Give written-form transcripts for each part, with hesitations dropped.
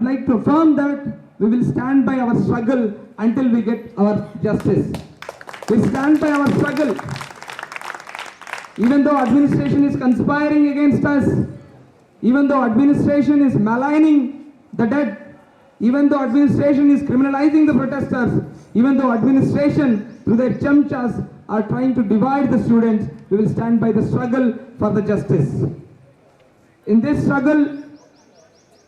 like to affirm that we will stand by our struggle until we get our justice. We stand by our struggle. Even though administration is conspiring against us, even though administration is maligning the dead, even though administration is criminalizing the protesters, even though administration through their chamchas are trying to divide the students, we will stand by the struggle for the justice. In this struggle,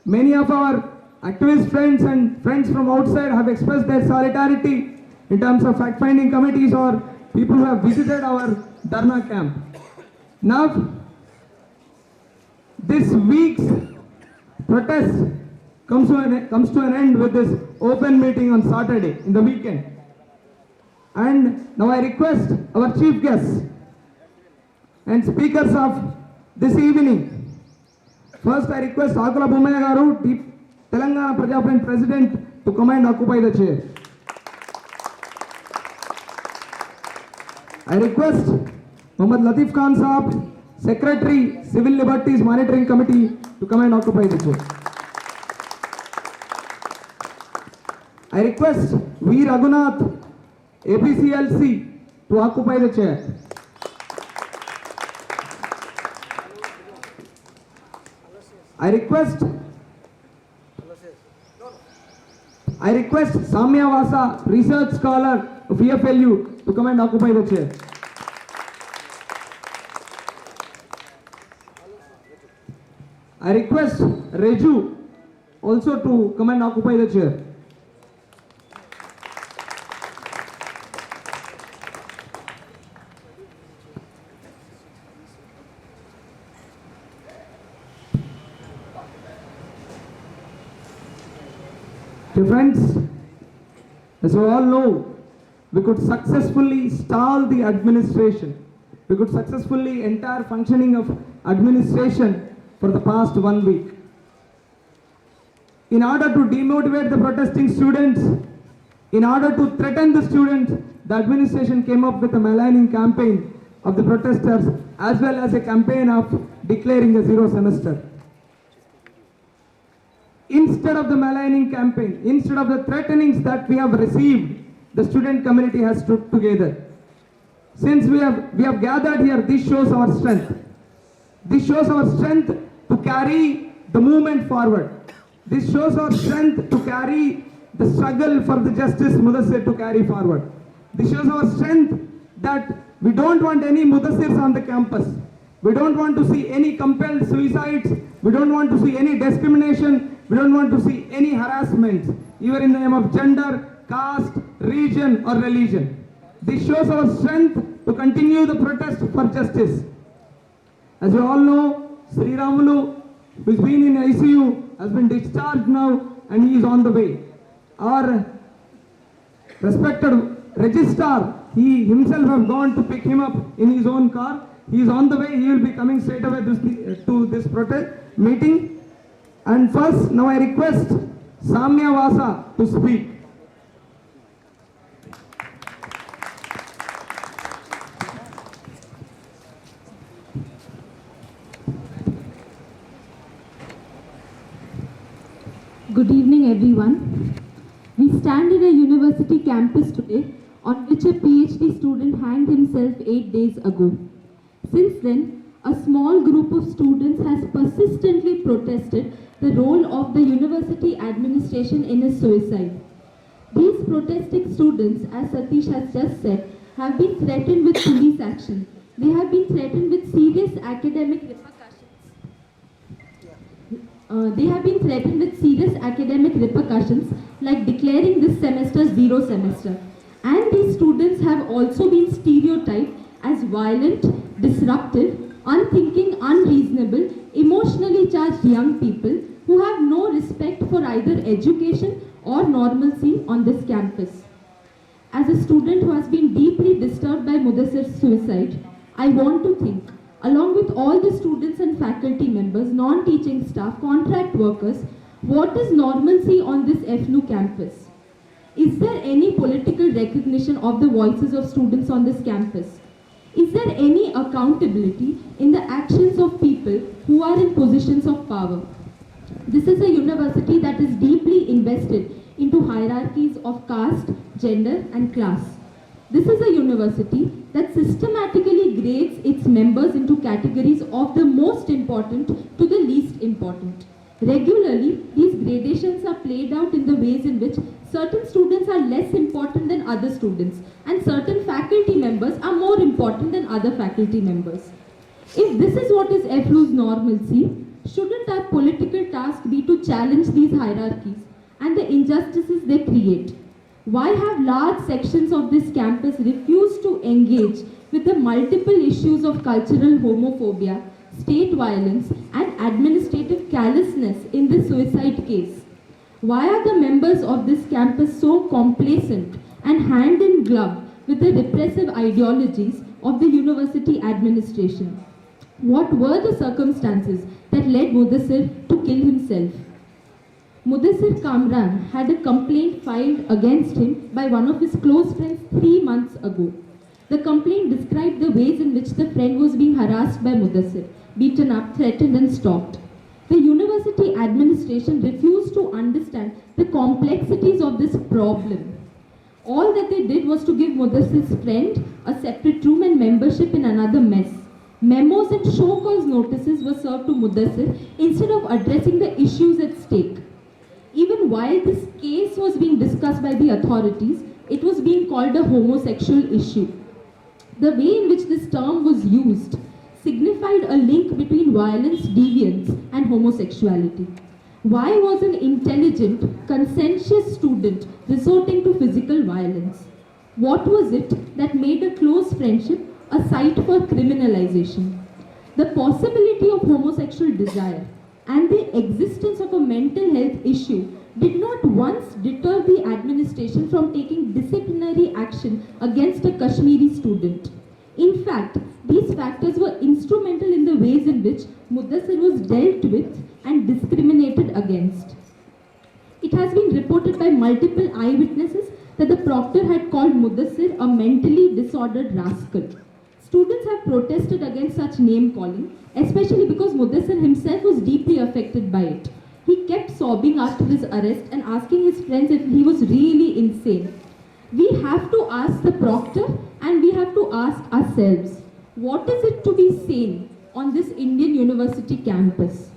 many of our activist friends and friends from outside have expressed their solidarity in terms of fact-finding committees or people who have visited our Dharna camp. Now, this week's protest comes to an end with this open meeting on Saturday in the weekend. And now I request our chief guests and speakers of this evening. First, I request Akula Bhumaya Garu, Telangana Praja Front President, to come and occupy the chair. I request Mohammad Latif Khan Saab, Secretary, Civil Liberties Monitoring Committee, to come and occupy the chair. I request V. Raghunath, APCLC, to occupy the chair. I request Samya Vasa, research scholar of EFLU, to come and occupy the chair. I request Reju also to come and occupy the chair. Dear friends, as we all know, we could successfully stall the administration. We could successfully entire functioning of administration for the past 1 week. In order to demotivate the protesting students, in order to threaten the students, the administration came up with a maligning campaign of the protesters as well as a campaign of declaring a zero semester. Instead of the maligning campaign, instead of the threatenings that we have received, the student community has stood together. Since we have gathered here, this shows our strength. This shows our strength to carry the movement forward. This shows our strength to carry the struggle for the justice Mudassir to carry forward. This shows our strength that we don't want any Mudassirs on the campus. We don't want to see any compelled suicides. We don't want to see any discrimination. We don't want to see any harassment, either in the name of gender, caste, region or religion. This shows our strength to continue the protest for justice. As you all know, Sri Ramulu, who has been in ICU, has been discharged now and he is on the way. Our respected registrar, he himself have gone to pick him up in his own car. He is on the way. He will be coming straight away to this protest meeting. And first, now I request Samya Vasa to speak. Good evening, everyone. We stand in a university campus today on which a PhD student hanged himself 8 days ago. Since then, a small group of students has persistently protested the role of the university administration in his suicide. These protesting students, as Satish has just said, have been threatened with police action. They have been threatened with serious academic repercussions. Like declaring this semester zero semester. And these students have also been stereotyped as violent, disruptive, unthinking, unreasonable, emotionally charged young people who have no respect for either education or normalcy on this campus. As a student who has been deeply disturbed by Mudassir's suicide, I want to think, along with all the students and faculty members, non-teaching staff, contract workers, what is normalcy on this FNU campus? Is there any political recognition of the voices of students on this campus? Is there any accountability in the actions of people who are in positions of power? This is a university that is deeply invested into hierarchies of caste, gender, and class. This is a university that systematically grades its members into categories of the most important to the least important. Regularly, these gradations are played out in the ways in which certain students are less important than other students, and certain faculty members are more important than other faculty members. If this is what is FLU's normalcy, shouldn't our political task be to challenge these hierarchies and the injustices they create? Why have large sections of this campus refused to engage with the multiple issues of cultural homophobia, state violence, and administrative callousness in this suicide case? Why are the members of this campus so complacent and hand in glove with the repressive ideologies of the university administration? What were the circumstances that led Mudassir to kill himself? Mudassir Kamran had a complaint filed against him by one of his close friends 3 months ago. The complaint described the ways in which the friend was being harassed by Mudassir, beaten up, threatened, and stalked. The university administration refused to understand the complexities of this problem. All that they did was to give Mudassir's friend a separate room and membership in another mess. Memos and show cause notices were served to Mudassir instead of addressing the issues at stake. Even while this case was being discussed by the authorities, it was being called a homosexual issue. The way in which this term was used signified a link between violence, deviance, and homosexuality. Why was an intelligent, conscientious student resorting to physical violence? What was it that made a close friendship a site for criminalization? The possibility of homosexual desire and the existence of a mental health issue did not once deter the administration from taking disciplinary action against a Kashmiri student. In fact, these factors were instrumental in the ways in which Mudassir was dealt with and discriminated against. It has been reported by multiple eyewitnesses that the proctor had called Mudassir a mentally disordered rascal. Students have protested against such name calling, especially because Mudassir himself was deeply affected by it. He kept sobbing after his arrest and asking his friends if he was really insane. We have to ask the proctor and we have to ask ourselves, what is it to be sane on this Indian university campus?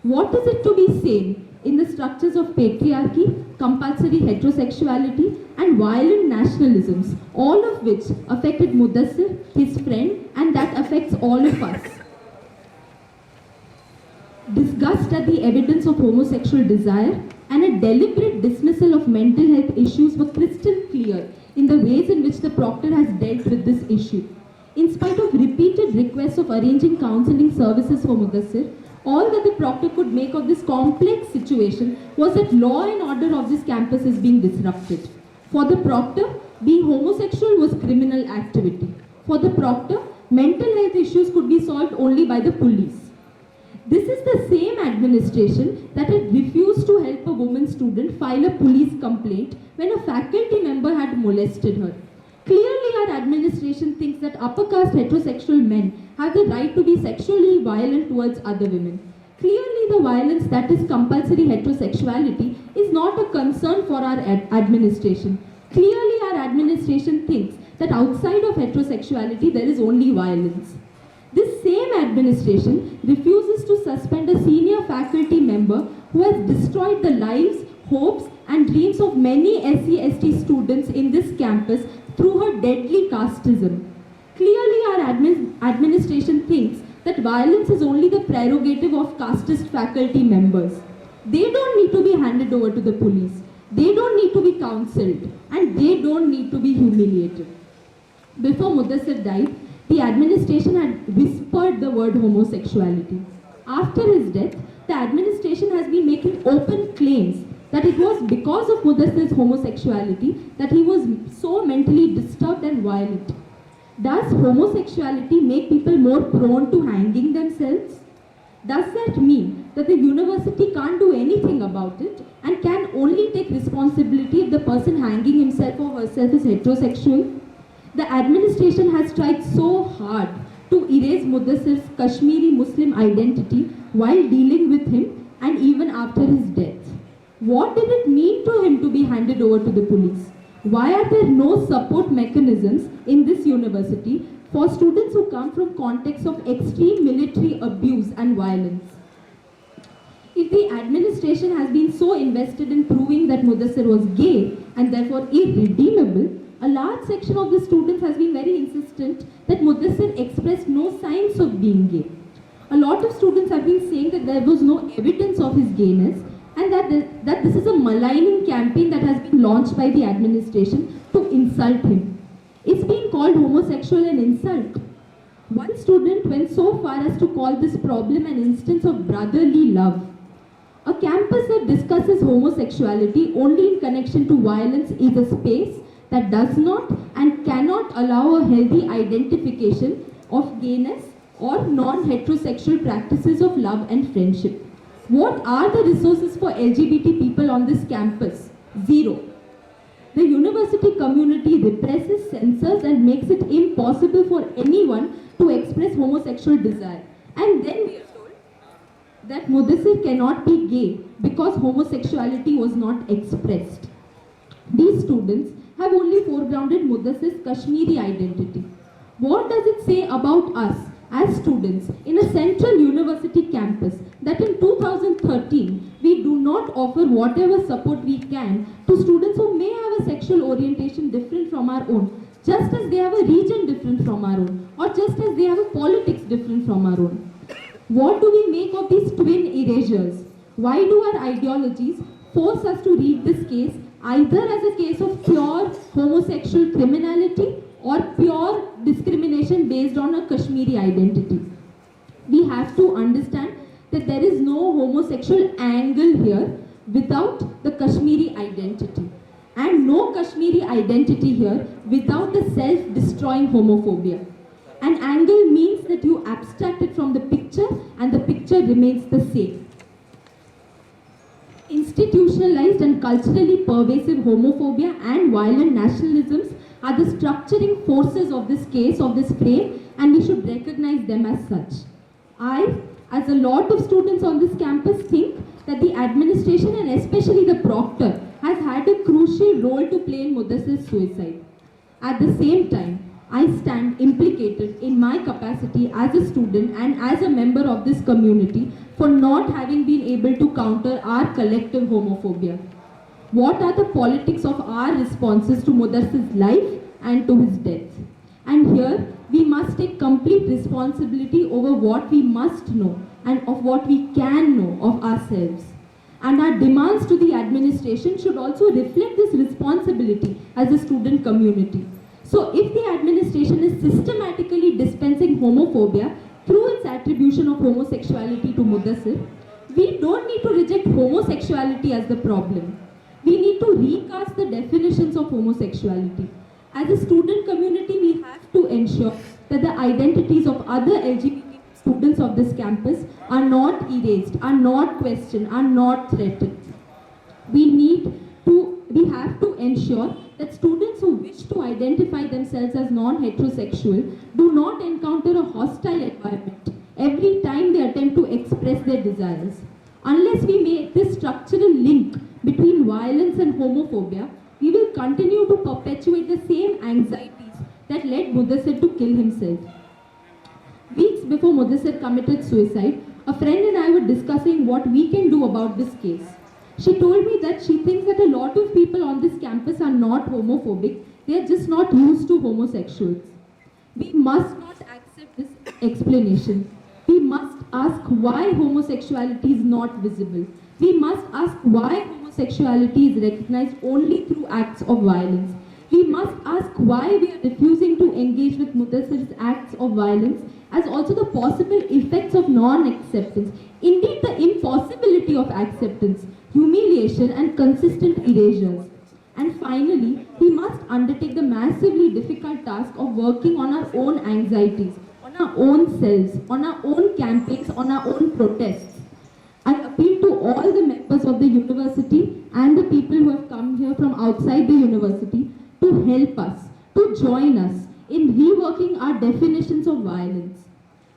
What is it to be sane in the structures of patriarchy, compulsory heterosexuality, and violent nationalisms, all of which affected Mudassir, his friend, and that affects all of us? Disgust at the evidence of homosexual desire and a deliberate dismissal of mental health issues were crystal clear in the ways in which the proctor has dealt with this issue. In spite of repeated requests of arranging counseling services for Mudassir, all that the proctor could make of this complex situation was that law and order of this campus is being disrupted. For the proctor, being homosexual was criminal activity. For the proctor, mental health issues could be solved only by the police. This is the same administration that had refused to help a woman student file a police complaint when a faculty member had molested her. Clearly, our administration thinks that upper caste heterosexual men have the right to be sexually violent towards other women. Clearly, the violence that is compulsory heterosexuality is not a concern for our administration. Clearly, our administration thinks that outside of heterosexuality, there is only violence. This same administration refuses to suspend a senior faculty member who has destroyed the lives, hopes, and dreams of many SC/ST students in this campus through her deadly casteism. Clearly, our administration thinks that violence is only the prerogative of casteist faculty members. They don't need to be handed over to the police. They don't need to be counseled. And they don't need to be humiliated. Before Mudassir died, the administration had whispered the word homosexuality. After his death, the administration has been making open claims that it was because of Mudassir's homosexuality that he was so mentally disturbed and violent. Does homosexuality make people more prone to hanging themselves? Does that mean that the university can't do anything about it and can only take responsibility if the person hanging himself or herself is heterosexual? The administration has tried so hard to erase Mudassir's Kashmiri Muslim identity while dealing with him and even after his death. What did it mean to him to be handed over to the police? Why are there no support mechanisms in this university for students who come from contexts of extreme military abuse and violence? If the administration has been so invested in proving that Mudassir was gay and therefore irredeemable, a large section of the students has been very insistent that Mudassir expressed no signs of being gay. A lot of students have been saying that there was no evidence of his gayness and that this is a maligning campaign that has been launched by the administration to insult him. It's being called homosexual an insult. One student went so far as to call this problem an instance of brotherly love. A campus that discusses homosexuality only in connection to violence is a space that does not and cannot allow a healthy identification of gayness or non-heterosexual practices of love and friendship. What are the resources for LGBT people on this campus? Zero. The university community represses, censors and makes it impossible for anyone to express homosexual desire. And then we are told that Mudassir cannot be gay because homosexuality was not expressed. These students have only foregrounded Mudassir's Kashmiri identity. What does it say about us as students in a central university campus that in 2013 we do not offer whatever support we can to students who may have a sexual orientation different from our own, just as they have a region different from our own, or just as they have a politics different from our own? What do we make of these twin erasures? Why do our ideologies force us to read this case either as a case of pure homosexual criminality or pure discrimination based on a Kashmiri identity? We have to understand that there is no homosexual angle here without the Kashmiri identity, and no Kashmiri identity here without the self-destroying homophobia. An angle means that you abstract it from the picture and the picture remains the same. Institutionalized and culturally pervasive homophobia and violent nationalisms are the structuring forces of this case, of this frame, and we should recognize them as such. I, as a lot of students on this campus, think that the administration and especially the proctor has had a crucial role to play in Mudassir's suicide. At the same time, I stand implicated in my capacity as a student and as a member of this community for not having been able to counter our collective homophobia. What are the politics of our responses to Mudassir's life and to his death? And here, we must take complete responsibility over what we must know and of what we can know of ourselves. And our demands to the administration should also reflect this responsibility as a student community. So if the administration is systematically dispensing homophobia through its attribution of homosexuality to Mudassir, we don't need to reject homosexuality as the problem. We need to recast the definitions of homosexuality. As a student community, we have to ensure that the identities of other LGBT students of this campus are not erased, are not questioned, are not threatened. We have to ensure that students who wish to identify themselves as non-heterosexual do not encounter a hostile environment every time they attempt to express their desires. Unless we make this structural link between violence and homophobia, we will continue to perpetuate the same anxieties that led Mudassir to kill himself. Weeks before Mudassir committed suicide, a friend and I were discussing what we can do about this case. She told me that she thinks that a lot of people on this campus are not homophobic, they are just not used to homosexuals. We must not accept this explanation. We must ask why homosexuality is not visible. We must ask why homosexuality is recognized only through acts of violence. We must ask why we are refusing to engage with Mudassir's acts of violence as also the possible effects of non-acceptance, indeed the impossibility of acceptance, humiliation and consistent erasures. And finally, we must undertake the massively difficult task of working on our own anxieties, on our own selves, on our own campaigns, on our own protests. I appeal to all the members of the university and the people who have come here from outside the university to help us, to join us in reworking our definitions of violence.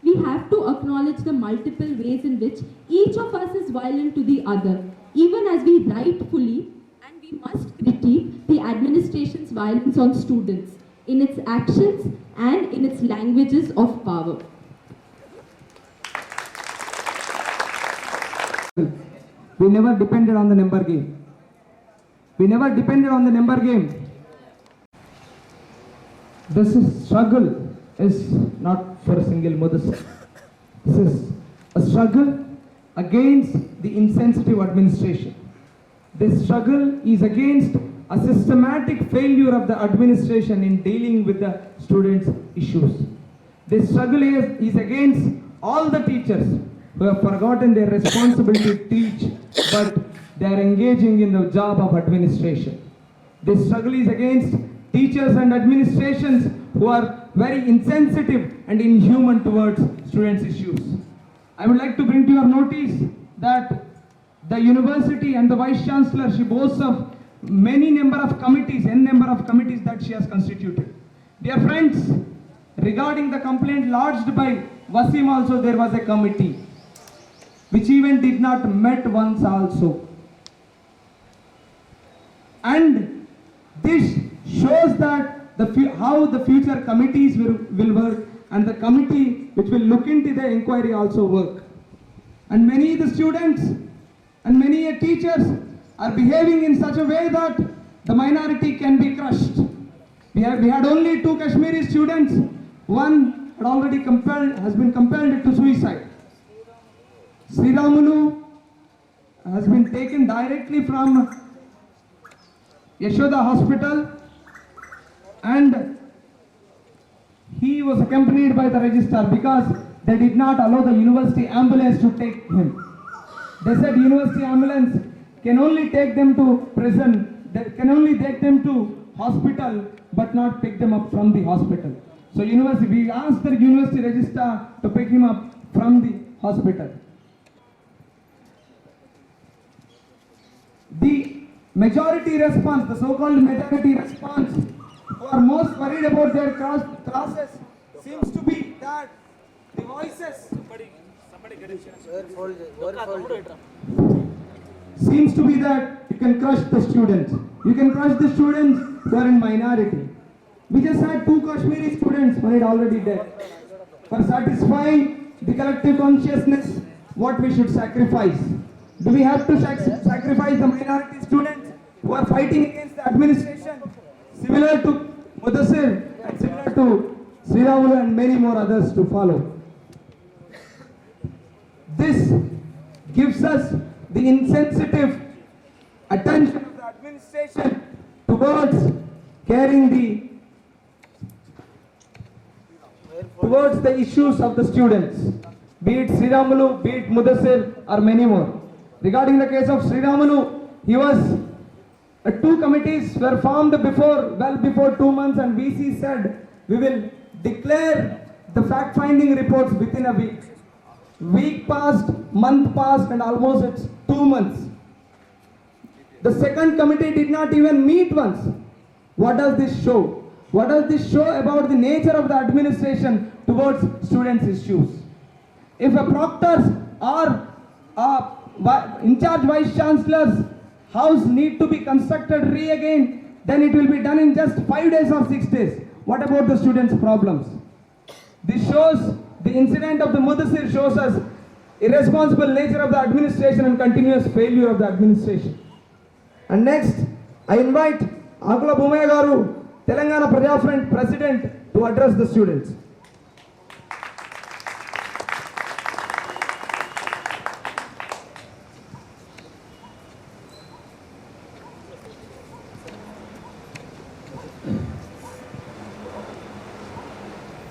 we have to acknowledge the multiple ways in which each of us is violent to the other, even as we rightfully and we must critique the administration's violence on students in its actions and in its languages of power. We never depended on the number game. We never depended on the number game. Struggle is not for a single Mudassir. This is a struggle against the insensitive administration. This struggle is against a systematic failure of the administration in dealing with the students' issues. This struggle is against all the teachers who have forgotten their responsibility to teach, but they are engaging in the job of administration. This struggle is against teachers and administrations who are very insensitive and inhuman towards students' issues. I would like to bring to your notice that the university and the Vice Chancellor, she boasts of many number of committees, n number of committees that she has constituted. Dear friends, regarding the complaint lodged by Wasim also, there was a committee which even did not met once also. And this shows that how the future committees will work, and the committee which will look into the inquiry also work. And many the students and many teachers are behaving in such a way that the minority can be crushed. We had only 2 Kashmiri students. One had already has been compelled to suicide. Sriramulu has been taken directly from Yashoda Hospital, and he was accompanied by the registrar because they did not allow the university ambulance to take him. They said university ambulance can only take them to prison, they can only take them to hospital but not pick them up from the hospital. So we asked the university registrar to pick him up from the hospital. The majority response, the so-called majority response, who are most worried about their classes, seems to be that the voices seems to be that you can crush the students. You can crush the students who are in minority. We just had 2 Kashmiri students, one is already dead. For satisfying the collective consciousness, what we should sacrifice? Do we have to sacrifice the minority students who are fighting against the administration, similar to Mudassir and similar to Sriramulu and many more others to follow? This gives us the insensitive attention of the administration towards towards the issues of the students, be it Sriramulu, be it Mudassir, or many more. Regarding the case of Sriramulu, he was 2 committees were formed well before 2 months, and VC said we will declare the fact-finding reports within a week. Week passed, month passed, and almost it's 2 months. The second committee did not even meet once. What does this show? What does this show about the nature of the administration towards students' issues? If a proctor's or in charge vice chancellor's house need to be constructed again, then it will be done in just 5 days or 6 days. What about the students' problems? This shows, the incident of the Mudassir shows us irresponsible nature of the administration and continuous failure of the administration. And next, I invite Akula Bhumaya Garu, Telangana Praja Front President, to address the students.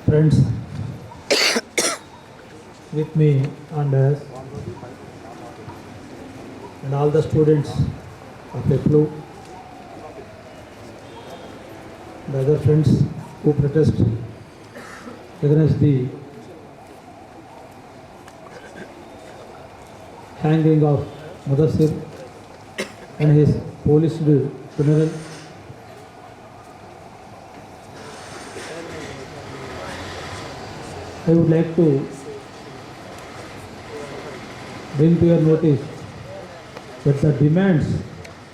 Friends, with me and us and all the students of EPLU, the other friends who protest against the hanging of Mudassir and his police funeral. I would like to bring to your notice that the demands,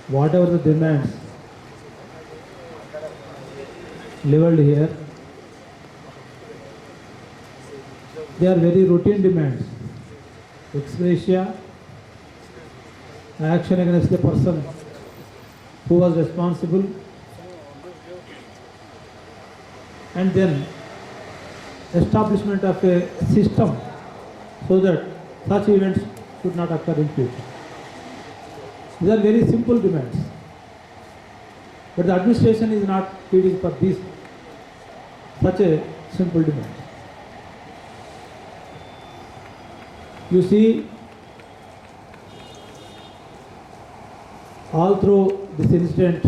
whatever the demands leveled here, they are very routine demands. Ex gratia, action against the person who was responsible, and then establishment of a system so that such events should not occur in future. These are very simple demands, but the administration is not pleading for this such a simple demand. You see, all through this incident,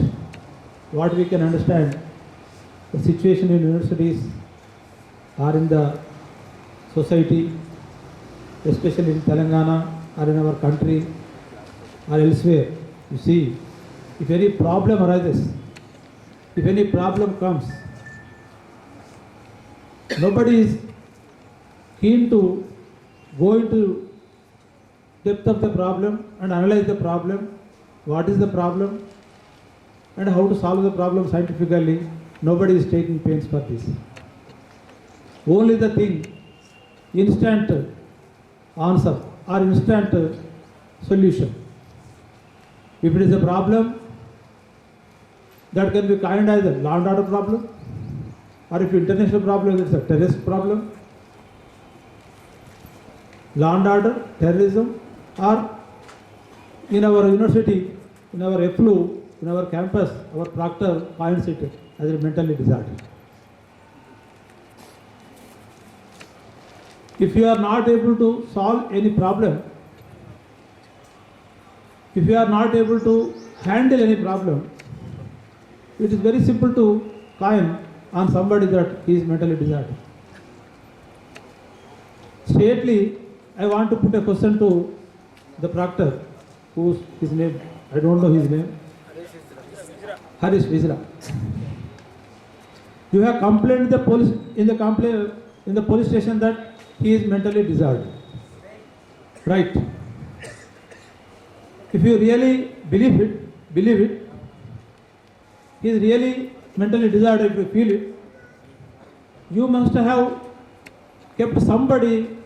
what we can understand, the situation in universities or in the society, especially in Telangana or in our country or elsewhere. You see, if any problem arises, if any problem comes, nobody is keen to go into depth of the problem and analyze the problem, what is the problem and how to solve the problem scientifically. Nobody is taking pains for this. Only the thing, instant answer or instant solution. If it is a problem, that can be kind as a law and order problem, or if international problem, it's a terrorist problem, law and order, terrorism, or in our university, in our FLU, in our campus, our proctor finds it as a mentally disordered. If you are not able to solve any problem, if you are not able to handle any problem, it is very simple to coin on somebody that he is mentally disordered. Straightly, I want to put a question to the proctor, whose his name, I don't know his name, Harish Vizra. You have complained the police in the police station that he is mentally disordered, right? If you really believe it, he is really mentally disordered. If you feel it, you must have kept somebody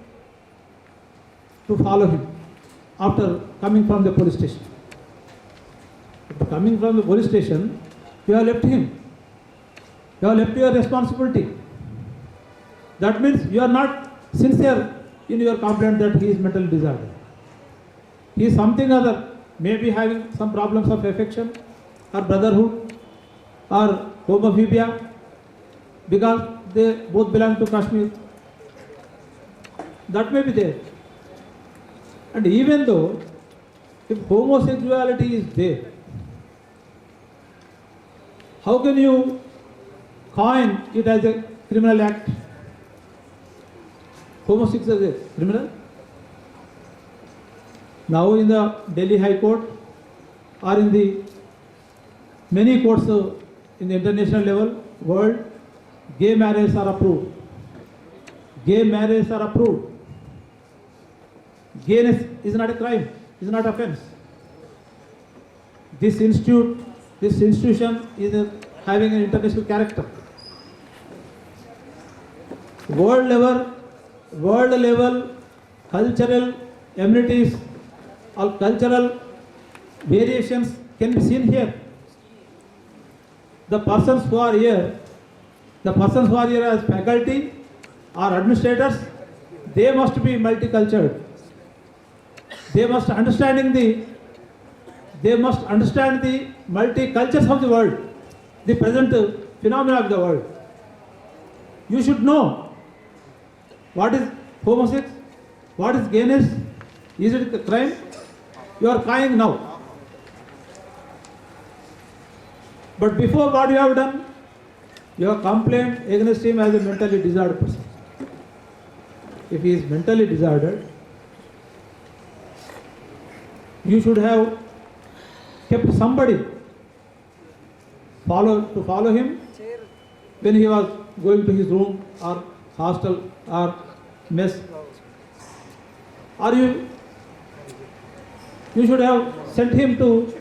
to follow him after coming from the police station. After coming from the police station, you have left him. You have left your responsibility. That means you are not sincere in your complaint that he is mentally disordered. He is something other, maybe having some problems of affection or brotherhood or homophobia, because they both belong to Kashmir. That may be there. And even though if homosexuality is there, how can you coin it as a criminal act? Homosexuality is a criminal. Now in the Delhi High Court or in the many courts in the international level, world, gay marriages are approved. Gay marriages are approved. Gayness is not a crime, is not offense. This institution is having an international character. World level cultural amenities or cultural variations can be seen here. The persons who are here as faculty or administrators, they must be multicultural. They must understand the multicultures of the world, the present phenomena of the world. You should know what is homosexuality, what is gayness, is it a crime? You are crying now. But before, what you have done? You have complained against him as a mentally disordered person. If he is mentally disordered, you should have kept somebody to follow him when he was going to his room or hostel or mess. Or you you should have sent him to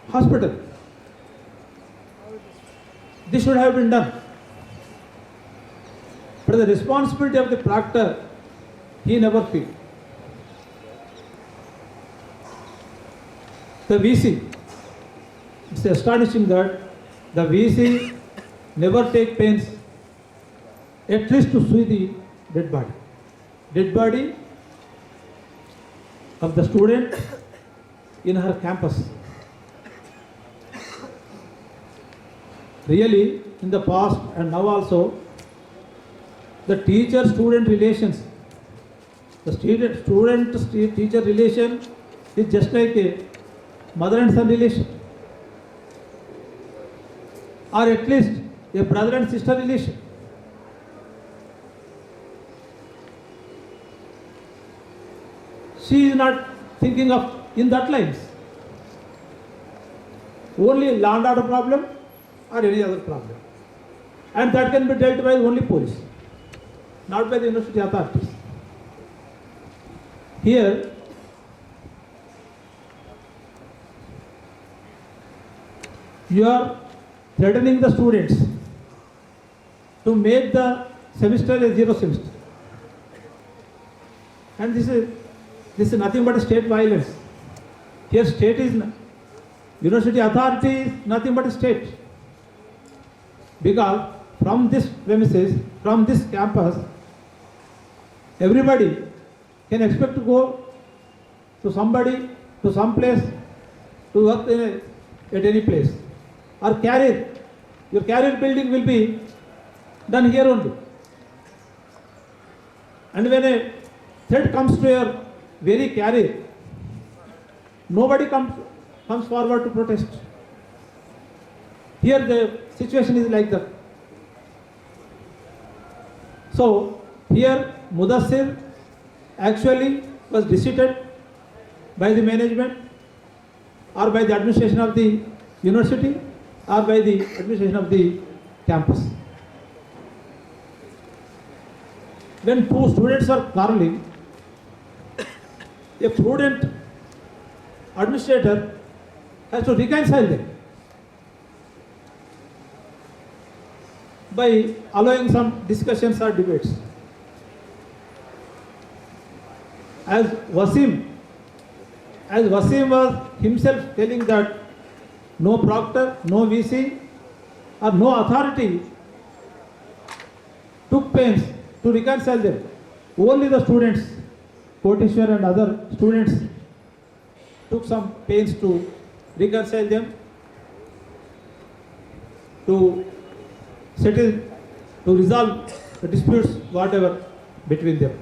hospital. This should have been done. But the responsibility of the proctor, he never feel. The VC, it's astonishing that the VC never take pains at least to see the dead body. Dead body of the student in her campus. Really, in the past and now also, the teacher-student relations, the student-teacher relation is just like a mother and son relation, or at least a brother and sister relation. She is not thinking of in that lines. Only land order problem or any other problem. And that can be dealt by only police, not by the university authorities. Here, you are threatening the students to make the semester a zero semester. And this is nothing but state violence. Here state is, university authority is nothing but state. Because from this premises, from this campus, everybody can expect to go to somebody, to some place, to work at any place. Or career, your career building will be done here only. And when a threat comes to your very career, nobody comes forward to protest. Here the situation is like that. So here Mudassir actually was defeated by the management or by the administration of the university or by the administration of the campus. When two students are quarreling, a prudent administrator has to reconcile them by allowing some discussions or debates. As Wasim was himself telling that no proctor, no VC or no authority took pains to reconcile them. Only the students, Koteshwar and other students took some pains to reconcile them, to settle, to resolve the disputes, whatever between them.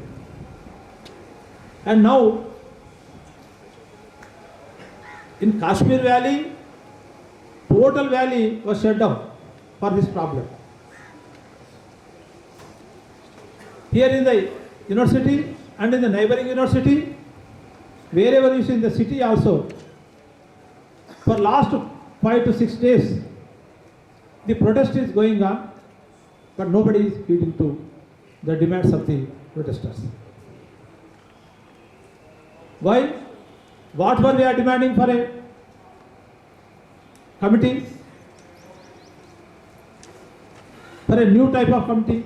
And now, in Kashmir Valley, total valley was shut down for this problem. Here in the university and in the neighboring university, wherever you see in the city also, for last 5 to 6 days, the protest is going on, but nobody is heeding to the demands of the protesters. Why? What were we are demanding for a committee? For a new type of committee?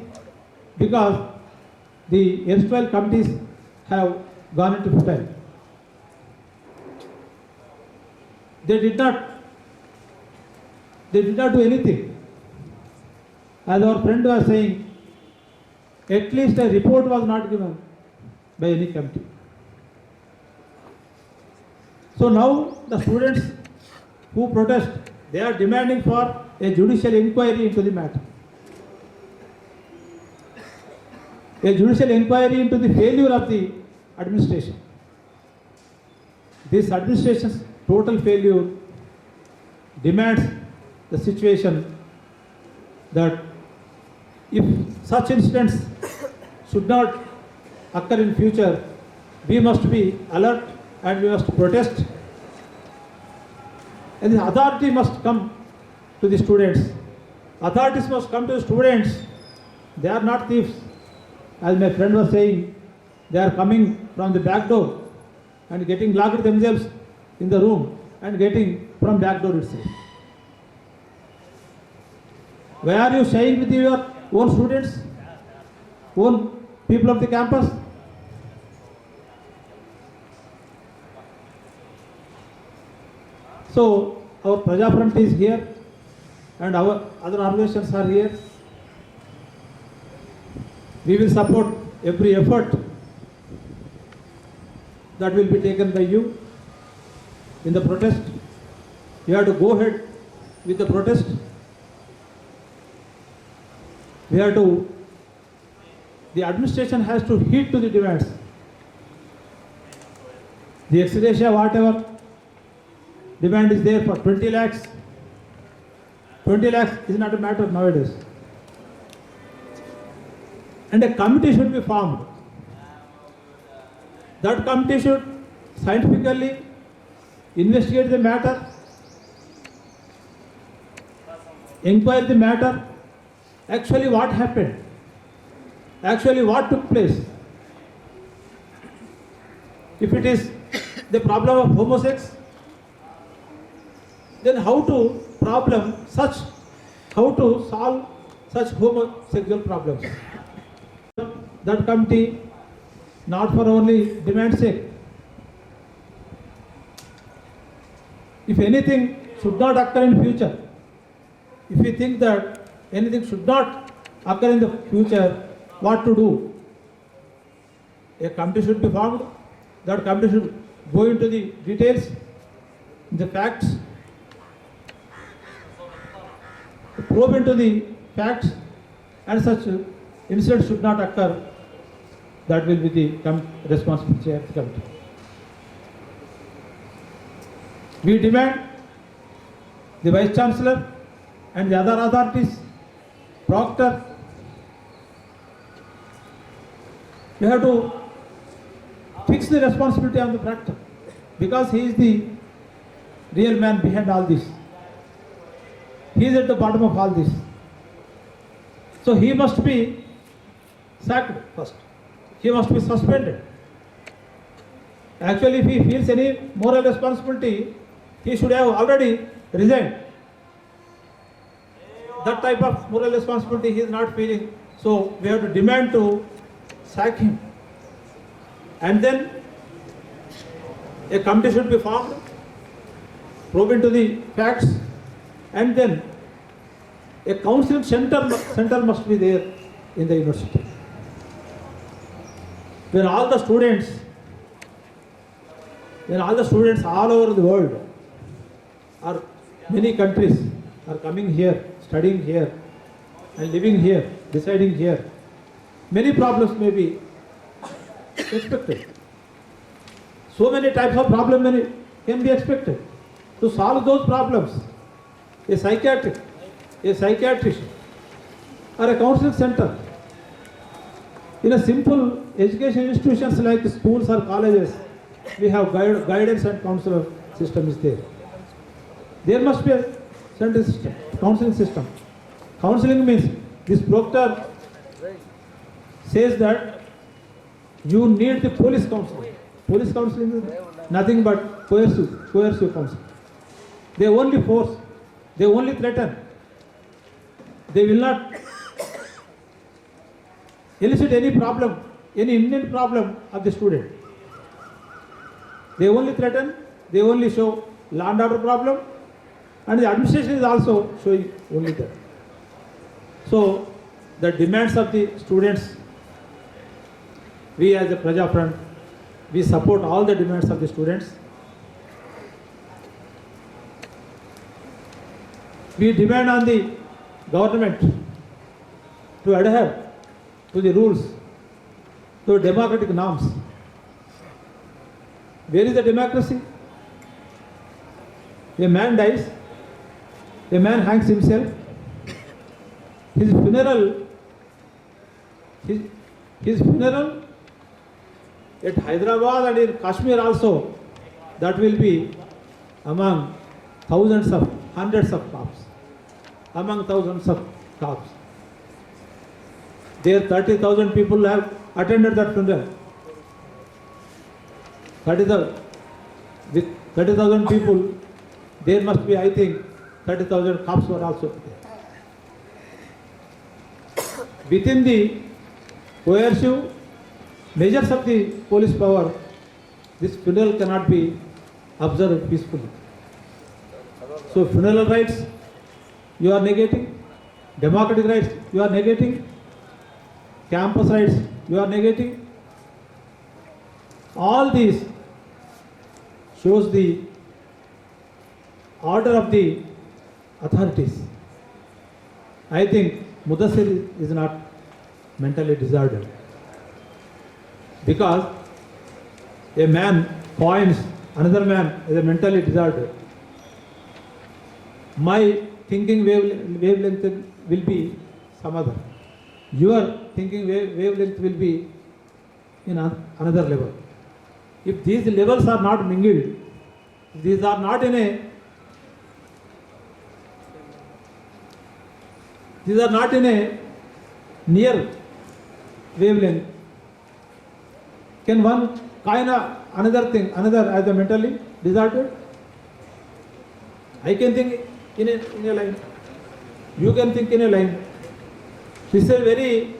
Because the erstwhile committees have gone into futile. They did not do anything. As our friend was saying, at least a report was not given by any committee. So now the students who protest, they are demanding for a judicial inquiry into the matter. A judicial inquiry into the failure of the administration. This administration's total failure demands the situation that if such incidents should not occur in future, we must be alert and we must protest. And the authority must come to the students. Authorities must come to the students. They are not thieves. As my friend was saying, they are coming from the back door and getting locked themselves in the room and getting from back door itself. Why are you staying with your own students, own people of the campus? So our Praja Front is here and our other organizations are here. We will support every effort that will be taken by you in the protest. You have to go ahead with the protest. The administration has to heed to the demands. The ex gratia, whatever demand is there for 20 lakhs. 20 lakhs is not a matter nowadays. And a committee should be formed. That committee should scientifically investigate the matter, inquire the matter, actually what happened, actually what took place. If it is the problem of homosex, then how to solve such homosexual problems. That committee, not for only demand sake. If anything should not occur in future, if we think that anything should not occur in the future, what to do? A committee should be formed. That committee should go into the details, the facts, probe into the facts, and such incidents should not occur. That will be the responsibility of the committee. We demand the Vice Chancellor and the other authorities, Proctor, you have to fix the responsibility on the Proctor because he is the real man behind all this. He is at the bottom of all this. So he must be sacked first. He must be suspended. Actually, if he feels any moral responsibility, he should have already resigned. That type of moral responsibility he is not feeling. So we have to demand to sack him. And then a committee should be formed, probe into the facts, and then a counseling center must be there in the university. When all the students all over the world or many countries are coming here, studying here and living here, deciding here, many problems may be expected. So many types of problems can be expected. To solve those problems, a psychiatrist or a counseling center in a simple education institutions like schools or colleges, we have guidance and counselor system is there. There must be a center system, counseling system. Counseling means this proctor says that you need the police counseling. Police counseling is nothing but coercive counseling. They only force, they only threaten. They will not elicit any problem, any Indian problem of the student. They only threaten, they only show law and order problem, and the administration is also showing only that. So the demands of the students, we as a Praja Front, we support all the demands of the students. We demand on the government to adhere to the rules, to democratic norms. Where is the democracy? A man dies, a man hangs himself. His funeral at Hyderabad and in Kashmir also, that will be among hundreds of cops. Among thousands of cops. There 30,000 people have attended that funeral. 30,000. with 30,000 people, there must be, I think, 30,000 cops were also there. Within the coercive measures of the police power, this funeral cannot be observed peacefully. So funeral rights you are negating, democratic rights you are negating, campus rights you are negating. All these shows the order of the authorities. I think Mudassir is not mentally disordered, because a man points another man as a mentally disordered. My thinking wavelength will be some other. Your thinking wavelength will be in another level. If these levels are not mingled, these are not in a near wavelength, can one kind of another as a mentally disordered? I can think in a line. You can think in a line. This is a very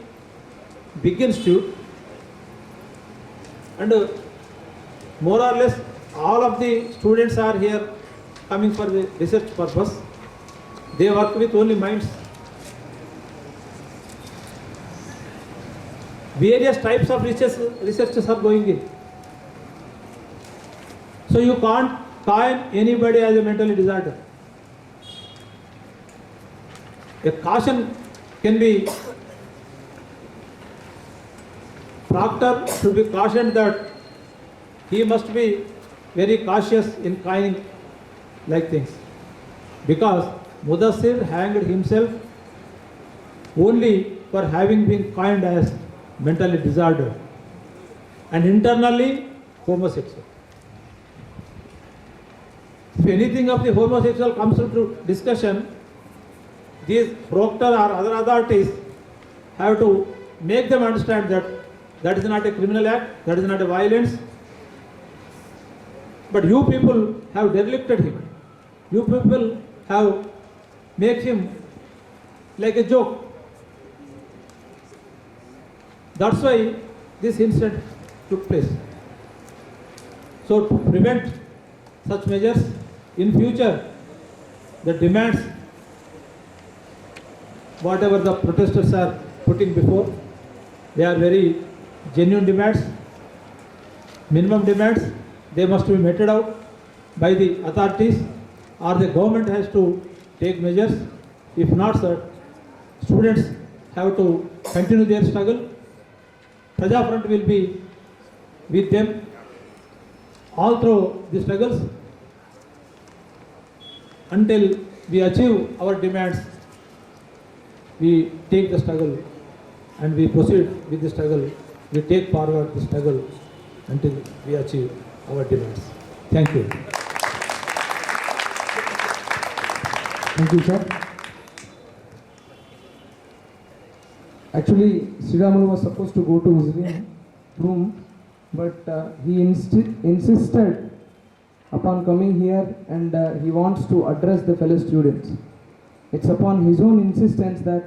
big institute, and more or less all of the students are here coming for the research purpose. They work with only minds. Various types of researches are going in. So you can't coin anybody as a mentally disordered. A caution can be, proctor should be cautioned that he must be very cautious in coining like things, because Mudassir hanged himself only for having been coined as mentally disordered and internally homosexual. If anything of the homosexual comes into discussion, these proctor or other authorities have to make them understand that that is not a criminal act, that is not a violence. But you people have derelicted him. You people have made him like a joke. That's why this incident took place. So to prevent such measures in future, the demands whatever the protesters are putting before, they are very genuine demands, minimum demands. They must be meted out by the authorities, or the government has to take measures. If not, sir, students have to continue their struggle. Praja Front will be with them all through the struggles until we achieve our demands. We take the struggle and we proceed with the struggle. We take forward the struggle until we achieve our demands. Thank you. Thank you, sir. Actually, Sriramulu was supposed to go to his room, but he insisted upon coming here, and he wants to address the fellow students. It's upon his own insistence that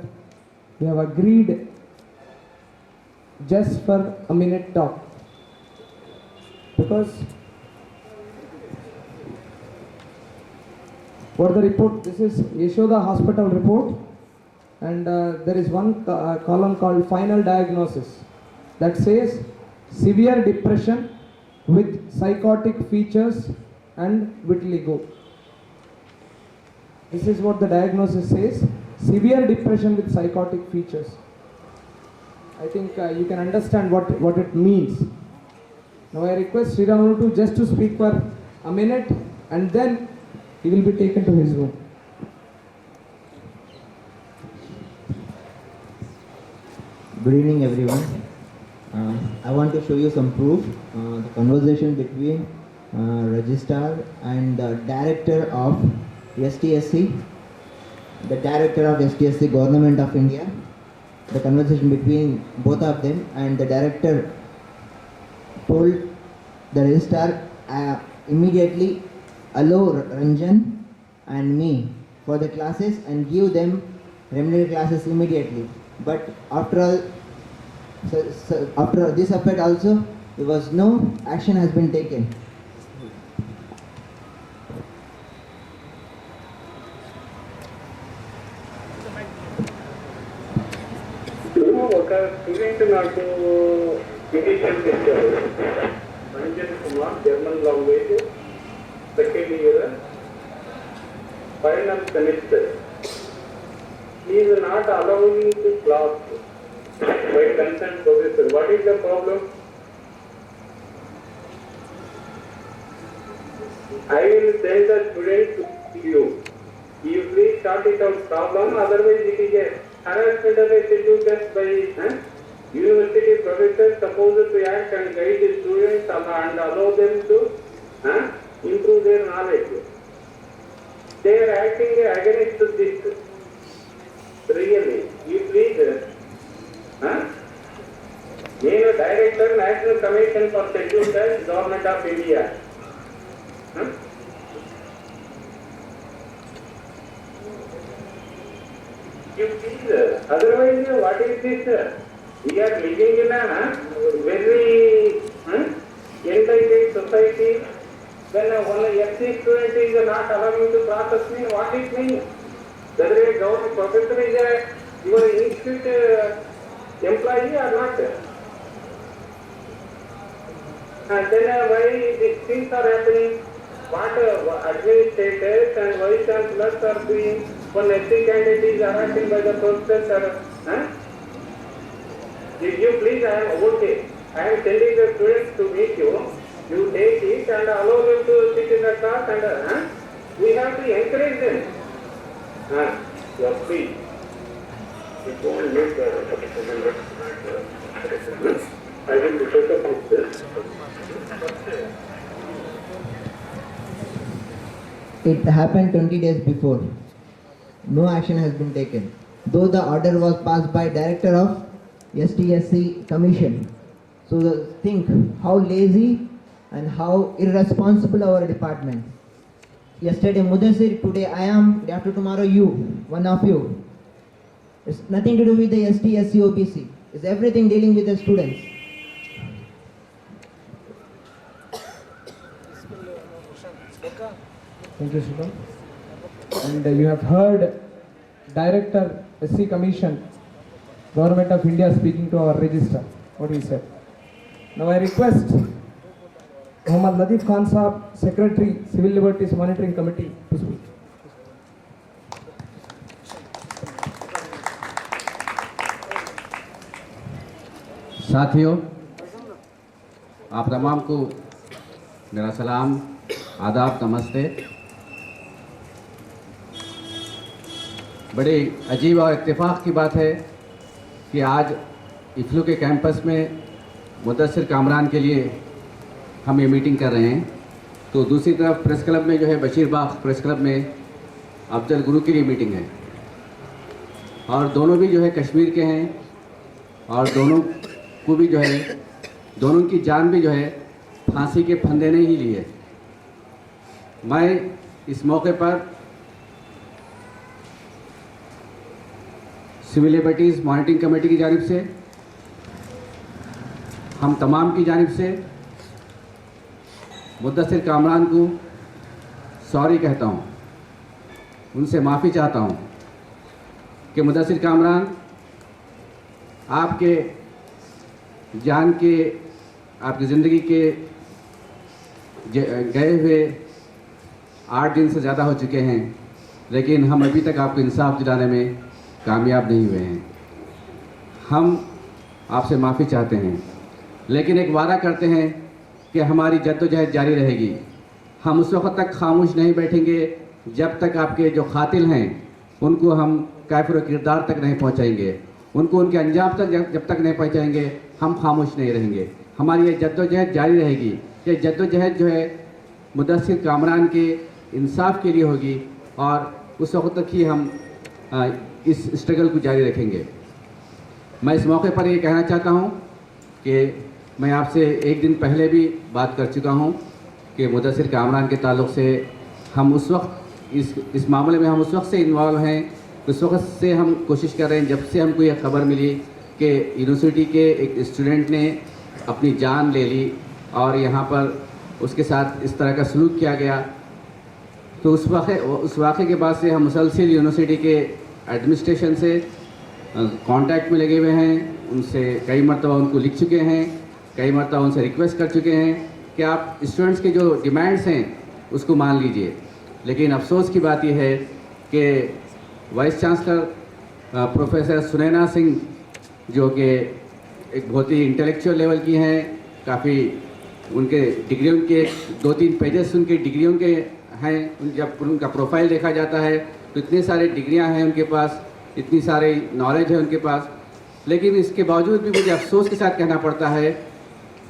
we have agreed just for a minute talk. Because for the report, this is Yashoda Hospital report, and there is one column called final diagnosis that says severe depression with psychotic features and vitiligo. This is what the diagnosis says: severe depression with psychotic features. I think you can understand what it means. Now I request Sriramulu to just to speak for a minute, and then he will be taken to his room. Good evening, everyone. I want to show you some proof. The conversation between registrar and the director of STSC, the director of STSC, Government of India. The conversation between both of them, and the director told the registrar, immediately allow Ranjan and me for the classes and give them remedial classes immediately. But after all, after this effort also, there was no action has been taken. ఒక student నాకు petition తెచ్చారు. Ranjan Kumar, German language, second year, final semester. Is not allowing to class by consent professor. What is the problem? I will send the student to you. You please sort it out problem, otherwise it is a harassment of a schedule test by university professors supposed to act and guide the students and allow them to improve their knowledge. They are acting against this. Really, you please. నేను director, national commission for schedule tribes, government of India. Otherwise, what is this? We are living in a very entitled society. When one SC student is not allowing to process me, what it means? Whether a government professor is your institute employee or not? And then why these things are happening? What administrators and vice chancellors are doing? One SC candidate is harassing by the professor. If you please, I am okay. I am sending the students to meet you. You take it and allow them to sit in the class and we have to encourage them. You are free. I will take up with this. It happened 20 days before. No action has been taken. Though the order was passed by director of STSC commission. So think how lazy and how irresponsible our department. Yesterday Mudassir, today I am, day after tomorrow you, one of you. It's nothing to do with the ST, SC, OBC. It's everything dealing with the students. Thank you, Shubham. And you have heard Director SC Commission, Government of India speaking to our register. What he said. Now I request Muhammad Latif Khan Saab, Secretary, Civil Liberties Monitoring Committee, to speak. साथियों, आप तमाम को मेरा सलाम, आदाब, नमस्ते। बड़े अजीब और इत्तेफाक की बात है कि आज इफ्लू के कैंपस में मुदस्सिर कामरान के लिए हम ये मीटिंग कर रहे हैं, तो दूसरी तरफ प्रेस क्लब में जो है बशीर बाग प्रेस क्लब में अफजल गुरु के लिए मीटिंग है, और दोनों भी जो है कश्मीर के हैं, और दोनों को भी जो है, दोनों की जान भी जो है फांसी के फंदे ने ही ली है। मैं इस मौके पर सिविल लिबर्टीज़ मॉनिटरिंग कमेटी की जानिब से, हम तमाम की जानिब से मुदस्सिर कामरान को सॉरी कहता हूँ, उनसे माफ़ी चाहता हूँ कि मुदस्सिर कामरान, आपके जान के, आपकी ज़िंदगी के गए हुए 8 दिन से ज़्यादा हो चुके हैं, लेकिन हम अभी तक आपको इंसाफ दिलाने में कामयाब नहीं हुए हैं। हम आपसे माफ़ी चाहते हैं, लेकिन एक वादा करते हैं कि हमारी जद्दोजहद जारी रहेगी। हम उस वक्त तक खामोश नहीं बैठेंगे जब तक आपके जो कातिल हैं उनको हम काफिर किरदार तक नहीं पहुंचाएंगे, उनको उनके अंजाम तक जब तक नहीं पहुंचाएंगे हम खामोश नहीं रहेंगे। हमारी ये जद्दोजहद जारी रहेगी। ये जद्दोजहद जो है मुदस्सिर कामरान के इंसाफ के लिए होगी, और उस वक्त तक ही हम इस स्ट्रगल को जारी रखेंगे। मैं इस मौके पर ये कहना चाहता हूँ कि मैं आपसे एक दिन पहले भी बात कर चुका हूँ कि मुदस्सिर कामरान के ताल्लुक़ से हम उस वक्त इस मामले में हम उस वक्त से इन्वॉल्व हैं, उस वक्त से हम कोशिश कर रहे हैं जब से हमको यह खबर मिली कि यूनिवर्सिटी के एक स्टूडेंट ने अपनी जान ले ली और यहाँ पर उसके साथ इस तरह का सलूक किया गया। तो उस वाक़े के बाद से हम मुसलसिल यूनिवर्सिटी के एडमिनिस्ट्रेशन से कांटेक्ट में लगे हुए हैं, उनसे कई मरतबा उनको लिख चुके हैं, कई मरतबा उनसे रिक्वेस्ट कर चुके हैं कि आप स्टूडेंट्स के जो डिमांड्स हैं उसको मान लीजिए। लेकिन अफसोस की बात यह है कि vice chancellor professor Sunaina Singh जो कि एक बहुत ही इंटेलेक्चुअल लेवल की हैं, काफ़ी उनके डिग्रियों के 2-3 पेजेस उनके डिग्रियों के हैं, जब उनका प्रोफाइल देखा जाता है तो इतने सारे डिग्रियां हैं उनके पास, इतनी सारी नॉलेज है उनके पास, लेकिन इसके बावजूद भी मुझे अफसोस के साथ कहना पड़ता है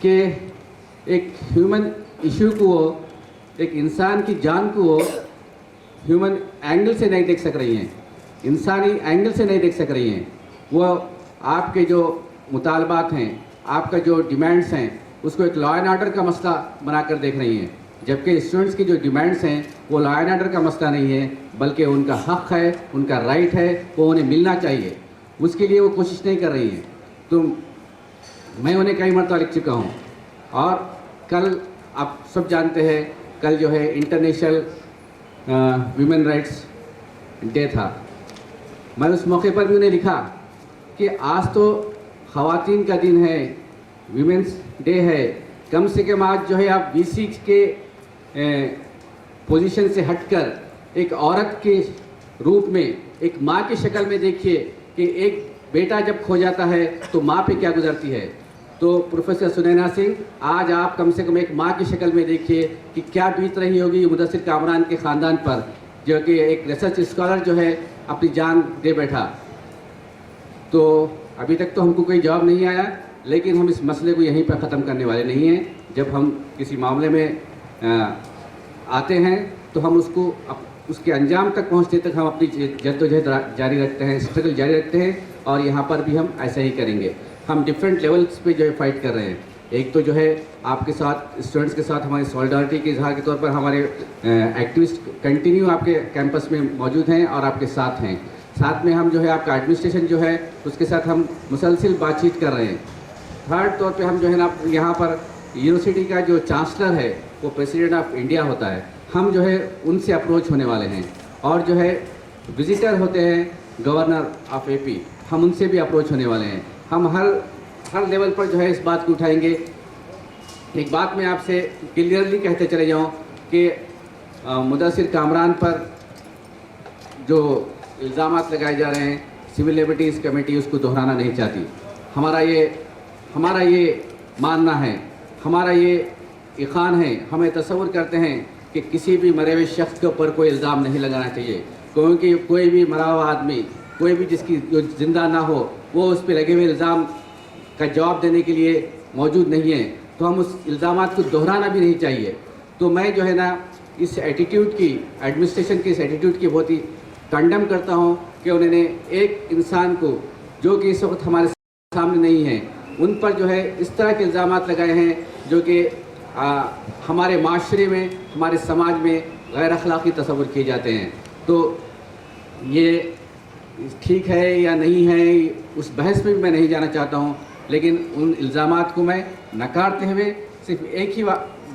कि एक ह्यूमन इशू को, एक इंसान की जान को वो ह्यूमन एंगल से नहीं देख सक रही हैं, इंसानी एंगल से नहीं देख सक रही हैं। वो आपके जो मुतालबात हैं, आपका जो डिमांड्स हैं, उसको एक लॉ एंड ऑर्डर का मसला बनाकर देख रही हैं, जबकि स्टूडेंट्स की जो डिमांड्स हैं वो लॉ एंड ऑर्डर का मसला नहीं है, बल्कि उनका हक़ है, उनका राइट है, वो उन्हें मिलना चाहिए, उसके लिए वो कोशिश नहीं कर रही हैं। तो मैं उन्हें कई मरतबा लिख चुका हूँ। और कल आप सब जानते हैं, कल जो है इंटरनेशनल वीमेन राइट्स डे था। मैं उस मौके पर भी उन्हें लिखा कि आज तो ख़वातीन का दिन है, वीमेंस डे है, कम से कम आज जो है आप वीसी के पोजीशन से हटकर एक औरत के रूप में, एक माँ की शक्ल में देखिए कि एक बेटा जब खो जाता है तो माँ पे क्या गुजरती है। तो प्रोफेसर सुनैना सिंह, आज आप कम से कम एक माँ की शक्ल में देखिए कि क्या बीत रही होगी मुदस्सिर कामरान के ख़ानदान पर, जो कि एक रिसर्च स्कॉलर जो है अपनी जान दे बैठा। तो अभी तक तो हमको कोई जवाब नहीं आया, लेकिन हम इस मसले को यहीं पर ख़त्म करने वाले नहीं हैं। जब हम किसी मामले में आते हैं तो हम उसके अंजाम तक पहुंचने तक हम अपनी जद्दोजहद जारी रखते हैं, स्ट्रगल जारी रखते हैं, और यहाँ पर भी हम ऐसा ही करेंगे। हम डिफरेंट लेवल्स पे जो है फाइट कर रहे हैं। एक तो जो है आपके साथ, स्टूडेंट्स के साथ हमारी सॉलिडारिटी के इजहार के तौर पर हमारे एक्टिविस्ट कंटिन्यू आपके कैंपस में मौजूद हैं और आपके साथ हैं। साथ में हम जो है आपका एडमिनिस्ट्रेशन जो है उसके साथ हम मुसलसिल बातचीत कर रहे हैं। थर्ड तौर पे हम जो है ना, यहाँ पर यूनिवर्सिटी का जो चांसलर है वो प्रेसिडेंट ऑफ इंडिया होता है, हम जो है उनसे अप्रोच होने वाले हैं। और जो है विजिटर होते हैं गवर्नर ऑफ एपी, हम उनसे भी अप्रोच होने वाले हैं। हम हर लेवल पर जो है इस बात को उठाएंगे। एक बात मैं आपसे क्लियरली कहते चले जाऊँ कि मुदस्सिर कामरान पर जो इल्ज़ामात लगाए जा रहे हैं, सिविल लिबर्टीज़ कमेटी उसको दोहराना नहीं चाहती। हमारा ये मानना है, हमारा ये इक़ान है, हमें तसव्वुर करते हैं कि किसी भी मरे हुए शख्स के ऊपर कोई इल्ज़ाम नहीं लगाना चाहिए, क्योंकि कोई भी मरा हुआ आदमी, कोई भी जिसकी जो ज़िंदा ना हो, वो उस पर लगे हुए इल्ज़ाम का जवाब देने के लिए मौजूद नहीं है। तो हम उस इल्ज़ामात को दोहराना भी नहीं चाहिए। तो मैं जो है ना इस एटीट्यूड की, एडमिनिस्ट्रेशन की इस एटीट्यूड की बहुत ही कंडम करता हूँ कि उन्होंने एक इंसान को जो कि इस वक्त हमारे सामने नहीं है, उन पर जो है इस तरह के इल्ज़ामात लगाए हैं जो कि हमारे माशरे में, हमारे समाज में गैर अखलाक़ी तस्वुर किए जाते हैं। तो ये ठीक है या नहीं है, उस बहस में भी मैं नहीं जाना चाहता हूँ, लेकिन उन इल्ज़ामात को मैं नकारते हुए सिर्फ एक ही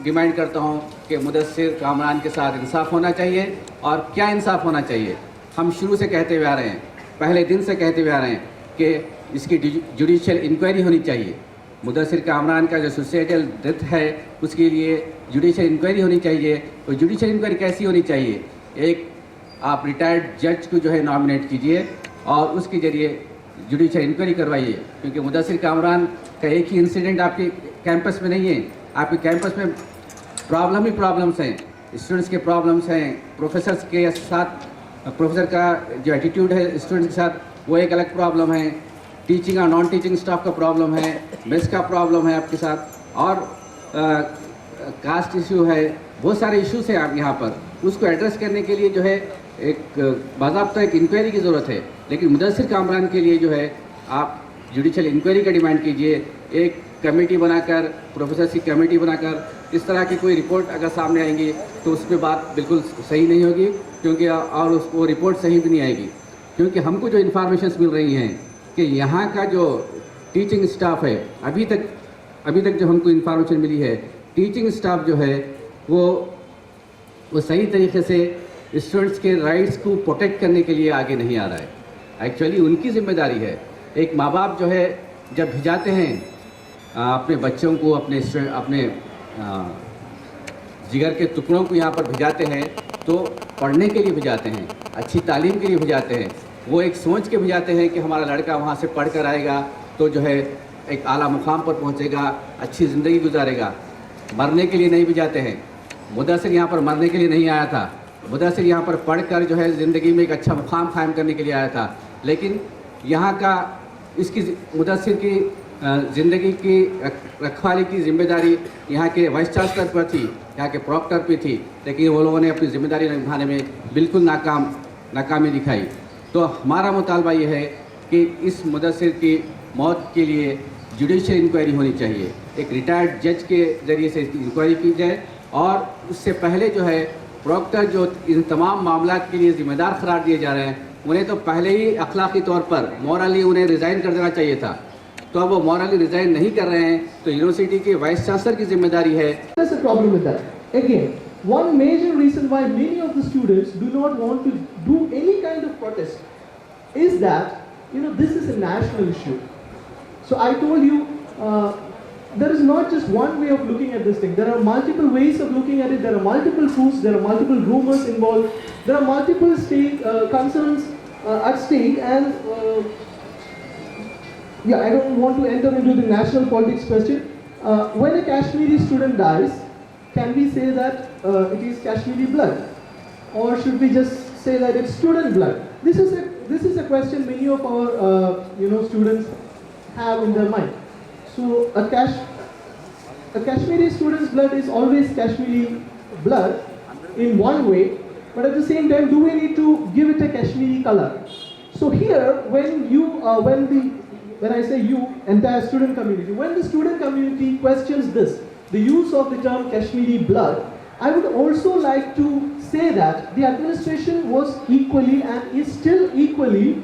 डिमांड करता हूँ कि मुदस्सिर कामरान के साथ इंसाफ होना चाहिए। और क्या इंसाफ होना चाहिए, हम शुरू से कहते हुए आ रहे हैं, पहले दिन से कहते हुए आ रहे हैं कि इसकी जुडिशियल इंक्वायरी होनी चाहिए। मुदस्सिर कामरान का जो सुसाइडल डेथ है उसके लिए जुडिशियल इंक्वायरी होनी चाहिए। और जुडिशियल इंक्वायरी कैसी होनी चाहिए, एक आप रिटायर्ड जज को जो है नॉमिनेट कीजिए और उसके ज़रिए जुडिशियल इंक्वायरी करवाइए, क्योंकि मुदस्सिर कामरान का एक ही इंसिडेंट आपके कैंपस में नहीं है, आपके कैंपस में प्रॉब्लम ही प्रॉब्लम्स हैं, स्टूडेंट्स के प्रॉब्लम्स हैं, प्रोफेसर्स के साथ, प्रोफेसर का जो एटीट्यूड है स्टूडेंट्स के साथ वो एक अलग प्रॉब्लम है, टीचिंग और नॉन टीचिंग स्टाफ का प्रॉब्लम है, मेस का प्रॉब्लम है आपके साथ, और कास्ट इशू है, बहुत सारे इश्यूज हैं आप यहाँ पर। उसको एड्रेस करने के लिए जो है एक बाज़ाब्ता एक इंक्वायरी की ज़रूरत है। लेकिन मुदस्सिर कामरान के लिए जो है आप जुडिशियल इंक्वायरी का डिमांड कीजिए, एक कमेटी बनाकर, प्रोफेसर्स की कमेटी बनाकर इस तरह की कोई रिपोर्ट अगर सामने आएंगी तो उस पर बात बिल्कुल सही नहीं होगी, क्योंकि और वो रिपोर्ट सही भी नहीं आएगी, क्योंकि हमको जो इन्फॉर्मेशंस मिल रही हैं कि यहाँ का जो टीचिंग स्टाफ है, अभी तक जो हमको इन्फॉर्मेशन मिली है, टीचिंग स्टाफ जो है वो सही तरीके से स्टूडेंट्स के राइट्स को प्रोटेक्ट करने के लिए आगे नहीं आ रहा है। एक्चुअली उनकी जिम्मेदारी है। एक माँ बाप जो है जब भिजाते हैं अपने बच्चों को, अपने जिगर के टुकड़ों को यहाँ पर भिजाते हैं, तो पढ़ने के लिए भिजाते हैं, अच्छी तालीम के लिए भिजाते हैं। वो एक सोच के भिजाते हैं कि हमारा लड़का वहाँ से पढ़ कर आएगा तो जो है एक आला मुकाम पर पहुँचेगा, अच्छी ज़िंदगी गुजारेगा। मरने के लिए नहीं भिजाते हैं। मुदस्सिर यहाँ पर मरने के लिए नहीं आया था, मुदस्सिर यहाँ पर पढ़कर जो है ज़िंदगी में एक अच्छा मुकाम कायम करने के लिए आया था। लेकिन यहाँ का इसकी मुदस्सिर की ज़िंदगी की रखवाली की जिम्मेदारी यहाँ के वाइस चांसलर पर थी, यहाँ के प्रॉक्टर पे थी, लेकिन वो लोगों ने अपनी जिम्मेदारी निभाने में बिल्कुल नाकामी दिखाई। तो हमारा मुतालबा ये है कि इस मुदस्सिर की मौत के लिए जुडिशियल इंक्वायरी होनी चाहिए, एक रिटायर्ड जज के ज़रिए से इंक्वायरी की जाए, और उससे पहले जो है प्रॉक्टर जो इन तमाम मामला के लिए ज़िम्मेदार करार दिए जा रहे हैं, उन्हें तो पहले ही अखलाकी तौर पर मॉरली उन्हें रिज़ाइन कर देना चाहिए था। तो अब वो मॉरली रिज़ाइन नहीं कर रहे हैं, तो यूनिवर्सिटी के वाइस चांसलर की जिम्मेदारी है। There's a problem with that. Again, one major reason why many of the students do not want to do any kind of protest is that, this is a national issue. So I told you, there is not just one way of looking at this thing. There are multiple ways of looking at it. There are multiple proofs. There are multiple rumors involved. There are multiple concerns at stake, and I don't want to enter into the national politics question. When a Kashmiri student dies, can we say that it is Kashmiri blood, or should we just say that it's student blood? This is a question many of our students have in their mind. So a Kashmiri student's blood is always Kashmiri blood in one way, but at the same time, do we need to give it a Kashmiri color? So here, when I say you, entire student community, when the student community questions this, the use of the term Kashmiri blood, I would also like to say that the administration was equally and is still equally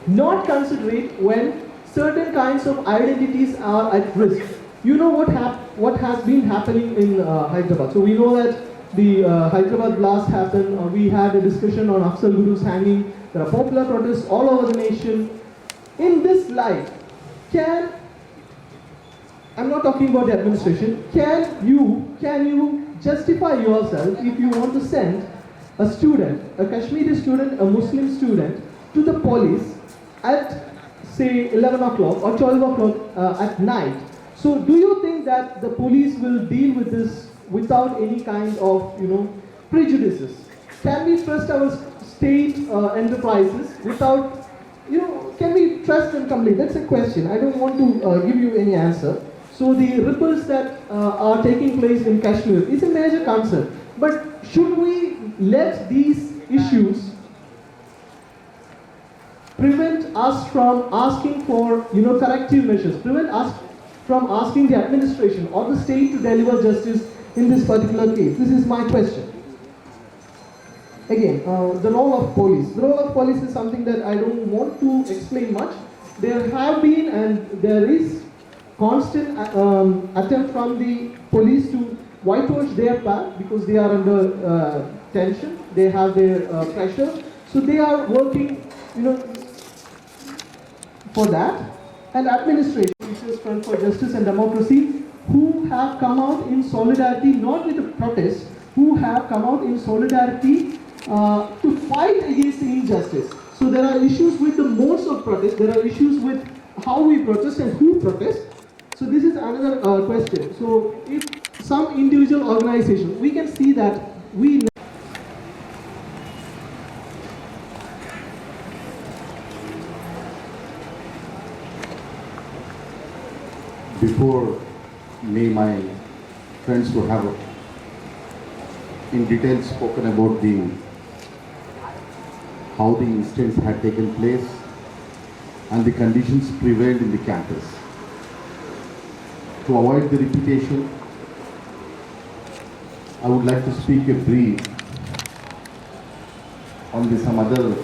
not considerate when certain kinds of identities are at risk. You know what has been happening in Hyderabad. So we know that the Hyderabad blast happened. We had a discussion on Afzal Guru's hanging. There are popular protests all over the nation. In this light, I'm not talking about the administration, can you justify yourself if you want to send a student, a Kashmiri student, a Muslim student, to the police at say 11 o'clock or 12 o'clock at night? So do you think that the police will deal with this without any kind of prejudices? Can we trust our state enterprises without, can we trust them completely? That's a question. I don't want to give you any answer. So the ripples that are taking place in Kashmir is a major concern. But should we let these issues prevent us from asking for corrective measures, prevent us from asking the administration or the state to deliver justice in this particular case? This is my question. Again, the role of police. The role of police is something that I don't want to explain much. There have been and there is constant attempt from the police to whitewash their path because they are under tension, they have their pressure. So they are working, for that. And administration, Teachers Front for Justice and Democracy, who have come out in solidarity, not with the protest, who have come out in solidarity to fight against the injustice. So there are issues with the modes of protest, there are issues with how we protest and who protest. So this is another question. So if some individual organization, we can see that we before me, my friends would have in detail spoken about how the incidents had taken place and the conditions prevailed in the campus. to avoid the repetition, I would like to speak a brief on some other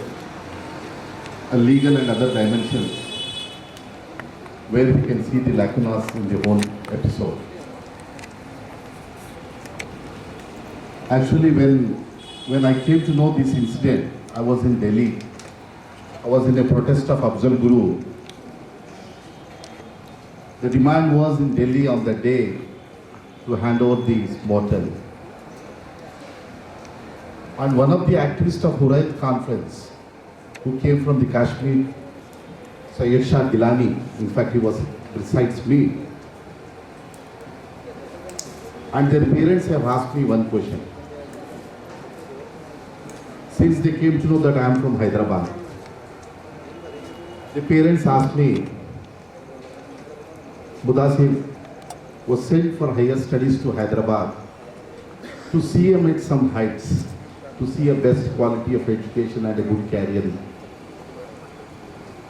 legal and other dimensions where we can see the lacunas in the whole episode. Actually, when I came to know this incident, I was in Delhi. I was in a protest of Afzal Guru. The demand was in Delhi on the day to hand over the mortal. And one of the activists of Hurriyat Conference, who came from the Kashmir, Syed Shah Gilani, in fact he was besides me, and their parents have asked me one question. Since they came to know that I am from Hyderabad, the parents asked me, Mudassir was sent for higher studies to Hyderabad to see him at some heights, to see a best quality of education and a good career.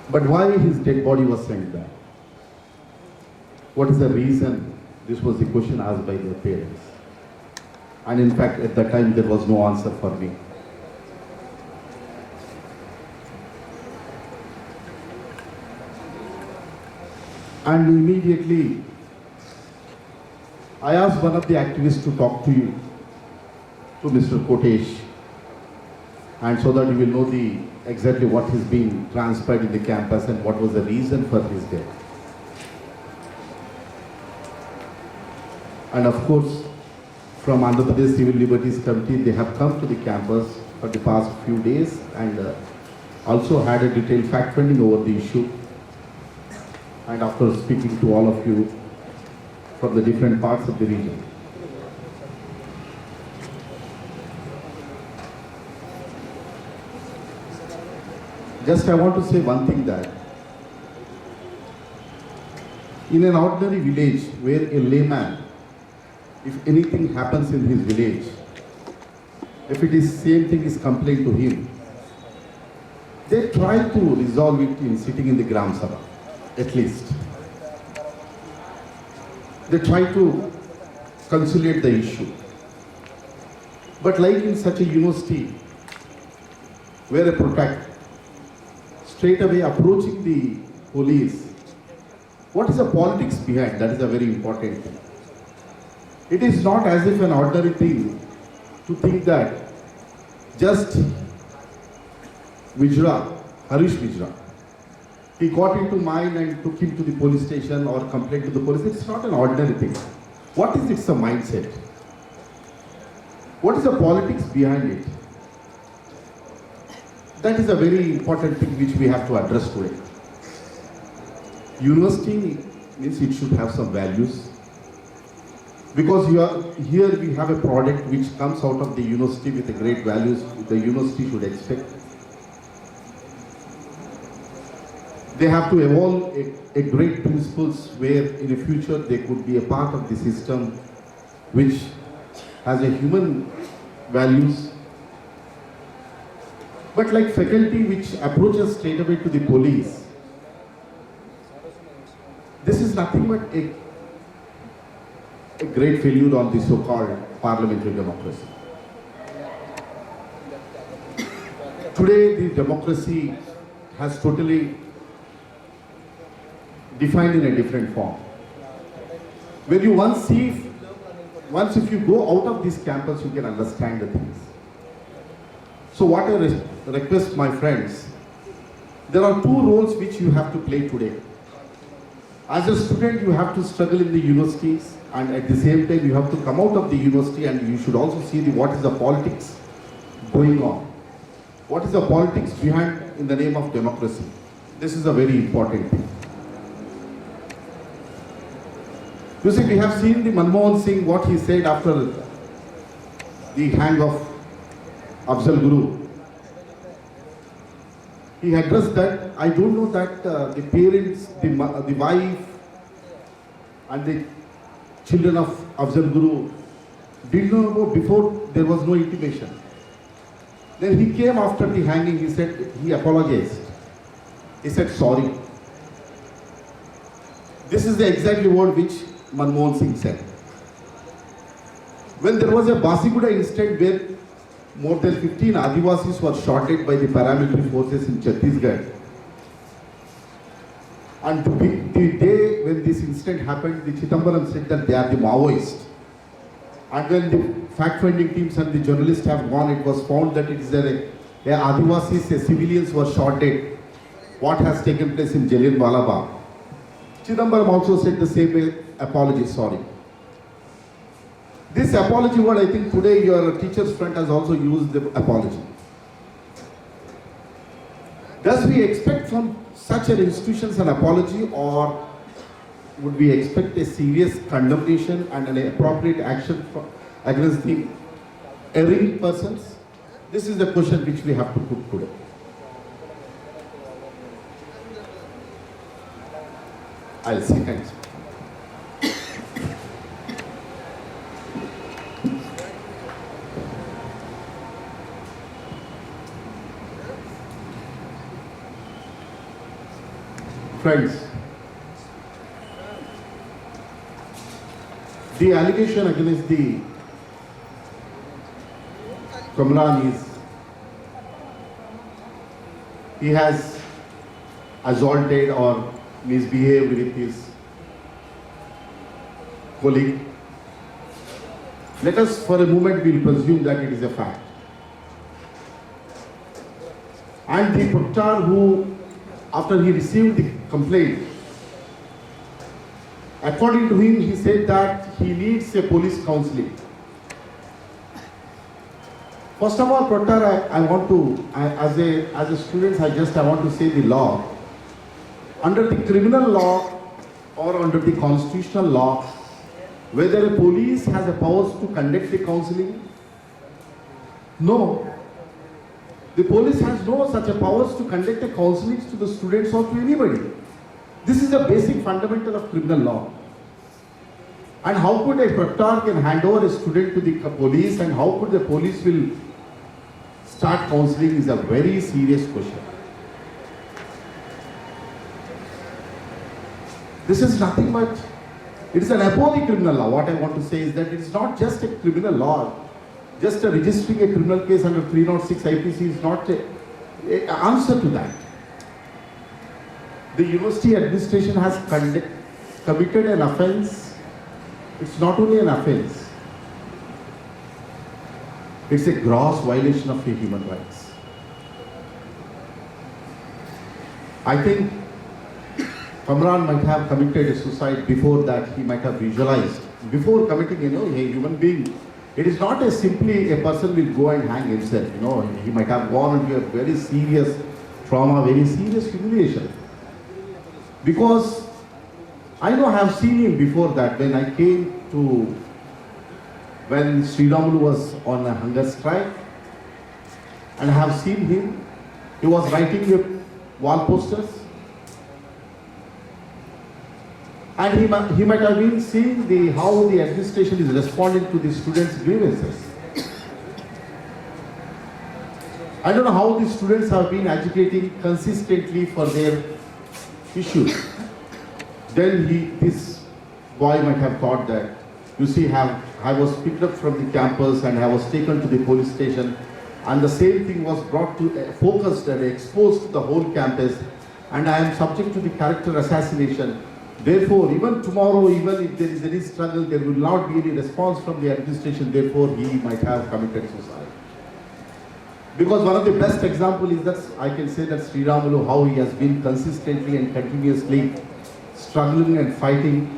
But why his dead body was sent back? What is the reason? This was the question asked by their parents. And in fact, at that time, there was no answer for me. And immediately, I asked one of the activists to talk to you, to Mr. Kotesh, and so that you will know exactly what is being transpired in the campus and what was the reason for his death. And of course, from Andhra Pradesh Civil Liberties Committee, they have come to the campus for the past few days and also had a detailed fact-finding over the issue. And after speaking to all of you from the different parts of the region, just I want to say one thing, that in an ordinary village where a layman, if anything happens in his village, if it is same thing is complained to him, they try to resolve it in sitting in the Gram Sabha, at least. They try to conciliate the issue. But like in such a university, where a protect straight away approaching the police, what is the politics behind? That is a very important thing. It is not as if an ordinary thing to think that just Vijra, Harish Vijra, he got into mine and took him to the police station or complained to the police. It's not an ordinary thing. What is its a mindset? What is the politics behind it? That is a very important thing which we have to address today. University means it should have some values. Because here we have a product which comes out of the university with the great values the university should expect. They have to evolve a great principles where in the future they could be a part of the system which has a human values. But like faculty which approaches straight away to the police, this is nothing but a great failure on the so-called parliamentary democracy. Today the democracy has totally defined in a different form. Where you once if you go out of this campus, you can understand the things. So what I request my friends, there are two roles which you have to play today. As a student, you have to struggle in the universities, and at the same time, you have to come out of the university and you should also see what is the politics going on. What is the politics behind in the name of democracy? This is a very important thing. You see, we have seen the Manmohan Singh, what he said after the hang of Afzal Guru. He addressed that, I don't know that the parents, the wife and the children of Afzal Guru did not know before there was no intimation. Then he came after the hanging, he said, he apologized. He said sorry. This is the exact word which Manmohan Singh said. When there was a Basiguda incident where more than 15 Adivasis were shotted by the paramilitary forces in Chhattisgarh, and the day when this incident happened, the Chidambaram said that they are the Maoists. And when the fact-finding teams and the journalists have gone, it was found that it is a Adivasis, civilians were shot dead. What has taken place in Jallianwala Bagh? Chidambaram also said the same way, apology, sorry. This apology word, I think today your teacher's friend has also used the apology. Does we expect from such an institutions an apology, or would we expect a serious condemnation and an appropriate action against the erring persons? This is the question which we have to put today. I'll see. Thanks. Friends, the allegation against the Kamran is he has assaulted or misbehaved with his colleague. Let us for a moment we'll presume that it is a fact. And the Proctor who, after he received the complaint, according to him, he said that he needs a police counseling. First of all, Proctor, I want to, as a student, I want to say the law. Under the criminal law or under the constitutional law, whether a police has the powers to conduct the counseling? No. The police has no such a powers to conduct a counseling to the students or to anybody. This is a basic fundamental of criminal law. And how could a Proctor can hand over a student to the police, and how could the police will start counseling is a very serious question. This is nothing but, it is an above criminal law. What I want to say is that it is not just a criminal law. Just registering a criminal case under 306 IPC is not an answer to that. The university administration has committed an offence. It's not only an offence, it's a gross violation of your human rights. I think Kamran might have committed a suicide before that. He might have visualized. Before committing, a human being, it is not as simply a person will go and hang himself. He might have gone into a very serious trauma, very serious humiliation. Because I have seen him before that when I came to, when Sri Ramulu was on a hunger strike, and I have seen him, he was writing wall posters. And he might have been seeing how the administration is responding to the students' grievances. I don't know how the students have been agitating consistently for their issues. Then this boy might have thought that, you see, I was picked up from the campus and I was taken to the police station, and the same thing was brought to focused and exposed to the whole campus, and I am subject to the character assassination. Therefore, even tomorrow, even if there is any struggle, there will not be any response from the administration. Therefore, he might have committed suicide. Because one of the best examples is that I can say that Sri Ramulu, how he has been consistently and continuously struggling and fighting.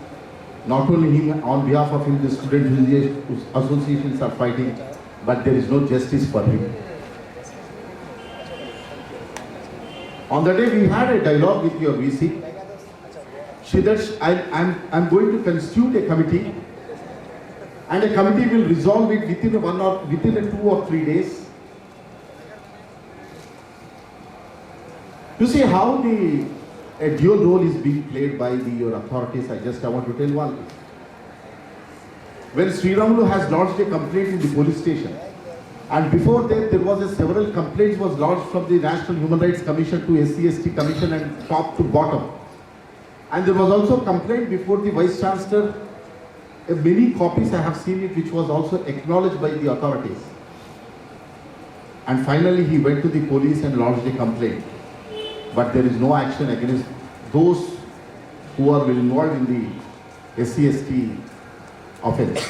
Not only him, on behalf of him, the student associations are fighting, but there is no justice for him. On the day we had a dialogue with your VC. I'm going to constitute a committee, and a committee will resolve it within 2 or 3 days. You see how a dual role is being played by your authorities. I want to tell one thing. When Sri Ramulu has lodged a complaint in the police station, and before that there was several complaints was lodged from the National Human Rights Commission to SC/ST Commission and top to bottom. And there was also a complaint before the Vice Chancellor many copies I have seen it, which was also acknowledged by the authorities. And finally, he went to the police and lodged a complaint. But there is no action against those who are involved in the SC/ST offense.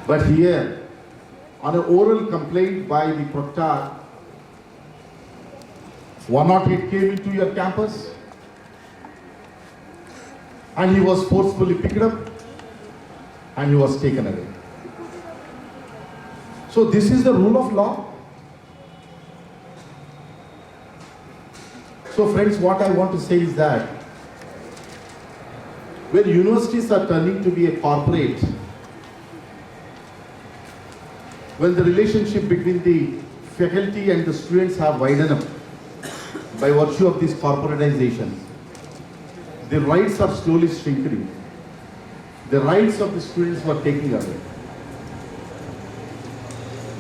But here, on an oral complaint by the proctor, 108 came into your campus and he was forcefully picked up and he was taken away. So this is the rule of law. So friends, what I want to say is that when universities are turning to be a corporate, when the relationship between the faculty and the students have widened up by virtue of this corporatization, the rights are slowly shrinking. The rights of the students were taken away.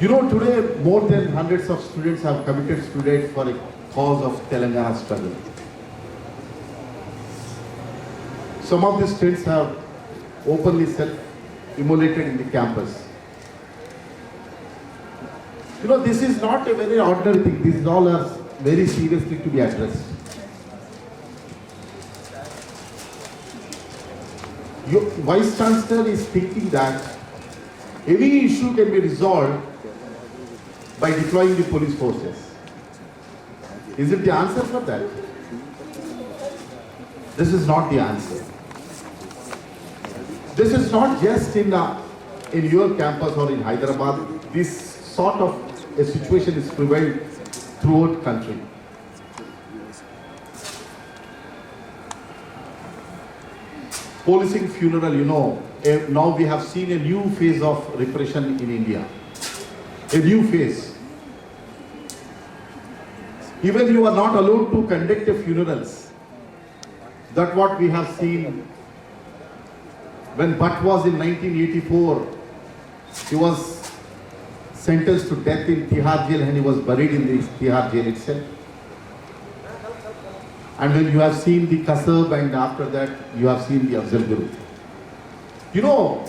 You know, today more than hundreds of students have committed suicide for a cause of Telangana struggle. Some of the students have openly self-immolated in the campus. You know, this is not a very ordinary thing. These all are very seriously to be addressed. Your Vice Chancellor is thinking that any issue can be resolved by deploying the police forces. Is it the answer for that? This is not the answer. This is not just in your campus or in Hyderabad. This sort of a situation is prevalent throughout country. Policing funeral, you know, now we have seen a new phase of repression in India. A new phase. Even you are not allowed to conduct a funerals. That's what we have seen when Bhatt was in 1984. He was sentenced to death in Tihar jail and he was buried in the Tihar jail itself. And when you have seen the Kasab and after that you have seen the Afzal Guru. You know,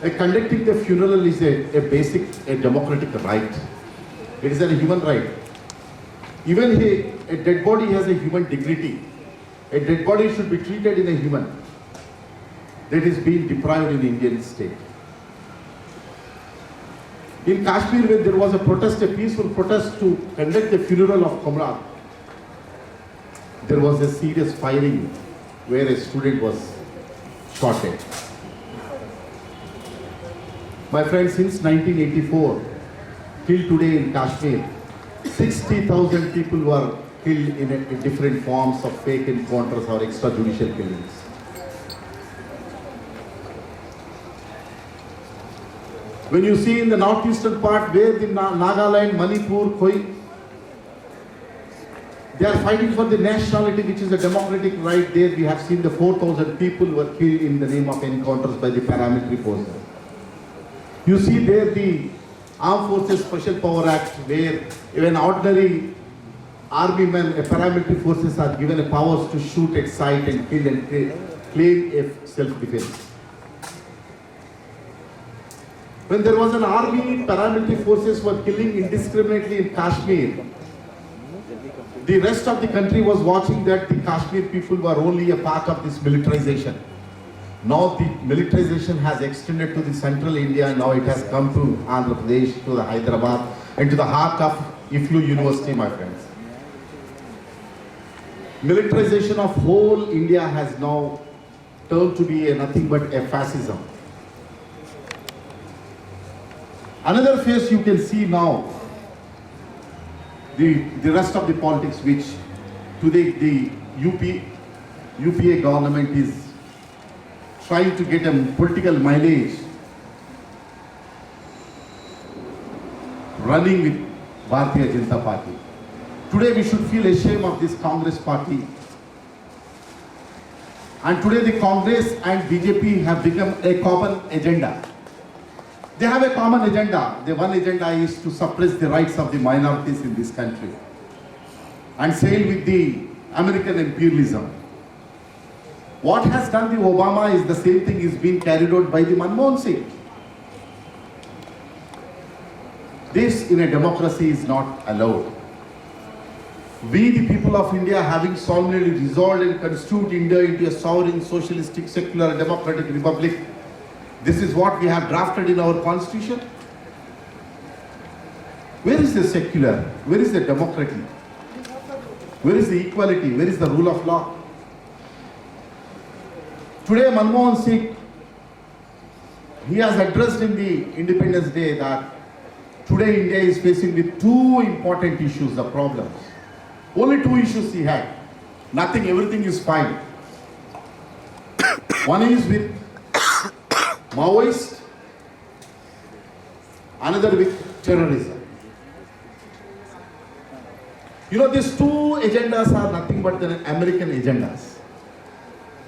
conducting the funeral is a basic, a democratic right. It is a human right. Even a dead body has a human dignity. A dead body should be treated in a human. That is being deprived in the Indian state. In Kashmir, when there was a protest, a peaceful protest to conduct the funeral of Comrade, there was a serious firing where a student was shot dead. My friends, since 1984 till today in Kashmir, 60,000 people were killed in different forms of fake encounters or extrajudicial killings. When you see in the northeastern part where the Nagaland, Manipur, Khoi, they are fighting for the nationality, which is a democratic right. There we have seen the 4,000 people were killed in the name of encounters by the paramilitary forces. You see there the Armed Forces Special Power Act, where even ordinary army men, paramilitary forces are given a powers to shoot at sight and kill and claim a self-defense. When there was an army, paramilitary forces were killing indiscriminately in Kashmir. The rest of the country was watching that the Kashmir people were only a part of this militarization. Now the militarization has extended to the central India. Now it has come to Andhra Pradesh, to the Hyderabad, and to the heart of IFLU University, my friends. Militarization of whole India has now turned to be nothing but a fascism. Another phase you can see now, the rest of the politics which today the UPA government is trying to get a political mileage running with Bharatiya Janata Party. Today we should feel ashamed of this Congress party. And today the Congress and BJP have become a common agenda. They have a common agenda. The one agenda is to suppress the rights of the minorities in this country and sail with the American imperialism. What has done the Obama is the same thing is being carried out by the Manmohan Singh. This in a democracy is not allowed. We, the people of India, having solemnly resolved and constituted India into a sovereign, socialistic, secular, democratic republic, this is what we have drafted in our constitution. Where is the secular? Where is the democracy? Where is the equality? Where is the rule of law? Today, Manmohan Singh, he has addressed in the Independence Day that today India is facing with two important issues, the problems. Only two issues he had. Nothing, everything is fine. One is with Maoist, another with terrorism. You know, these two agendas are nothing but the American agendas.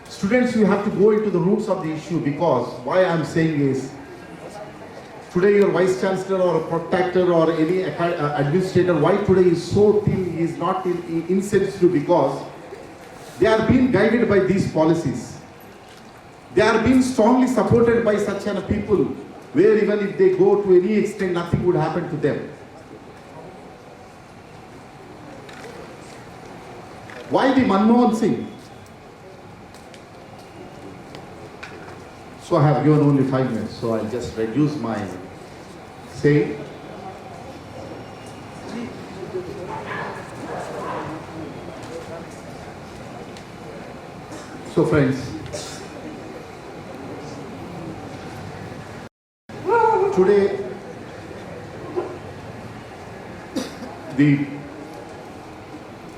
Students, you have to go into the roots of the issue, because why I am saying is, today your vice chancellor or a protector or any administrator, why today is so thin, he is not insensitive, because they are being guided by these policies. They are being strongly supported by such kind of people, where even if they go to any extent, nothing would happen to them. Why the Manmohan Singh? So I have given only 5 minutes, so I'll just reduce my saying. So friends, today the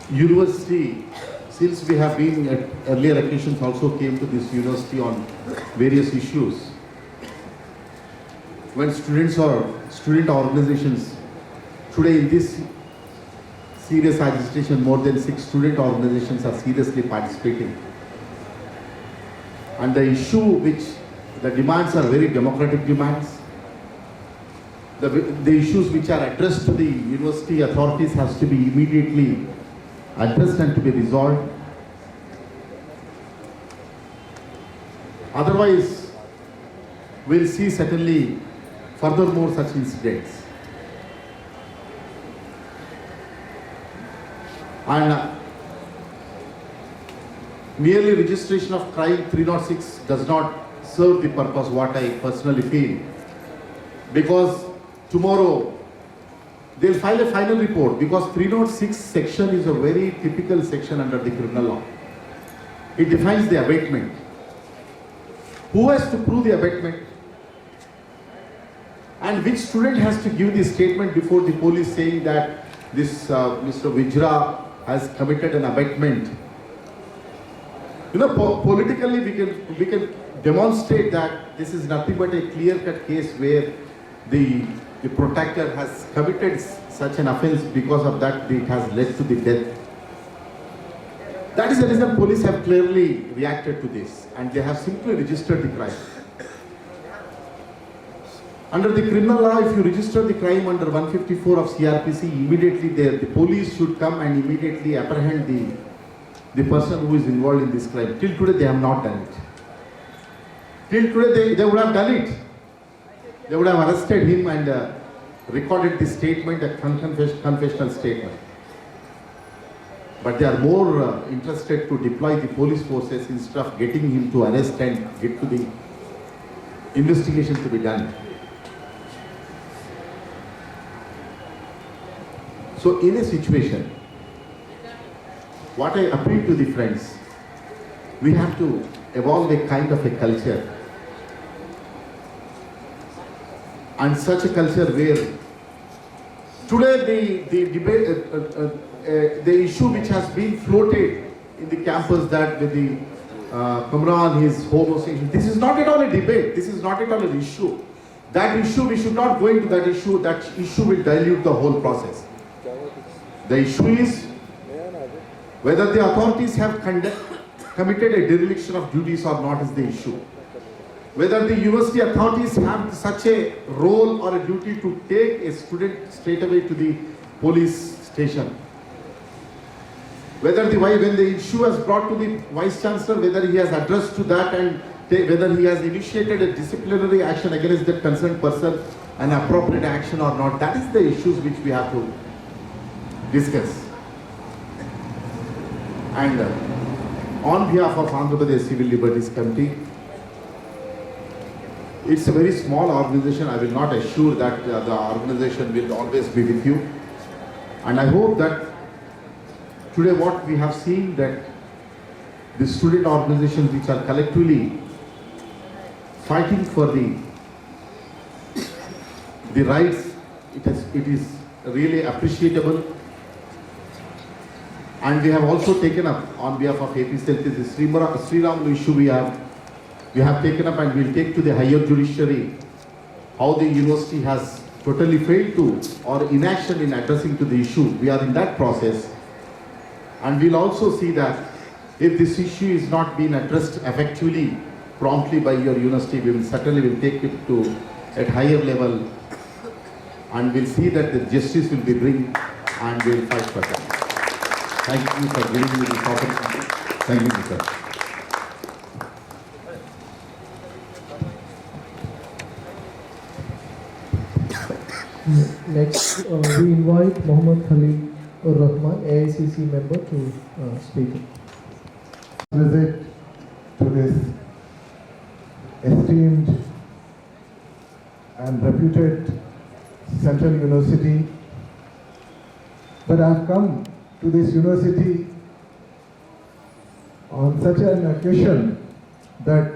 university, since we have been at earlier occasions also came to this university on various issues. When students or student organizations, today in this serious agitation, more than 6 student organizations are seriously participating. And the issue which, the demands are very democratic demands. The issues which are addressed to the university authorities has to be immediately addressed and to be resolved. Otherwise, we'll see certainly furthermore such incidents. And merely registration of crime 306 does not serve the purpose, what I personally feel. Because tomorrow they'll file a final report, because 306 section is a very typical section under the criminal law. It defines the abatement. Who has to prove the abatement? And which student has to give the statement before the police saying that this Mr. Vijra has committed an abatement? You know, politically we can demonstrate that this is nothing but a clear-cut case where the protector has committed such an offense, because of that it has led to the death. That is the reason police have clearly reacted to this, and they have simply registered the crime. Under the criminal law, if you register the crime under 154 of CRPC, immediately the police should come and immediately apprehend the person who is involved in this crime. Till today they have not done it. Till today they would have done it. They would have arrested him and recorded the statement, a confessional statement. But they are more interested to deploy the police forces instead of getting him to arrest and get to the investigation to be done. So in a situation, what I appeal to the friends, we have to evolve a kind of a culture, and such a culture where today the debate, the issue which has been floated in the campus that with the Kamran, his homosexual, this is not at all a debate, this is not at all an issue. That issue, we should not go into that issue will dilute the whole process. The issue is whether the authorities have committed a dereliction of duties or not is the issue. Whether the university authorities have such a role or a duty to take a student straight away to the police station. when the issue was brought to the Vice Chancellor, whether he has addressed to that and whether he has initiated a disciplinary action against that concerned person, an appropriate action or not, that is the issues which we have to discuss. And on behalf of Andhra Pradesh Civil Liberties Committee, it's a very small organization. I will not assure that the organization will always be with you. And I hope that today what we have seen, that the student organizations which are collectively fighting for the rights, it is really appreciable. And we have also taken up on behalf of AP Cell, the Sri Ram issue we have taken up, and we'll take to the higher judiciary how the university has totally failed to or inaction in addressing to the issue. We are in that process. And we'll also see that if this issue is not being addressed effectively, promptly by your university, we will certainly take it to at higher level, and we'll see that the justice will be bring, and we'll fight for that. Thank you for giving me this opportunity. Thank you, sir. Next, we invite Mohammad Khalil Rahman, AICC member, to speak. Visit to this esteemed and reputed Central University, but I have come to this university on such an occasion that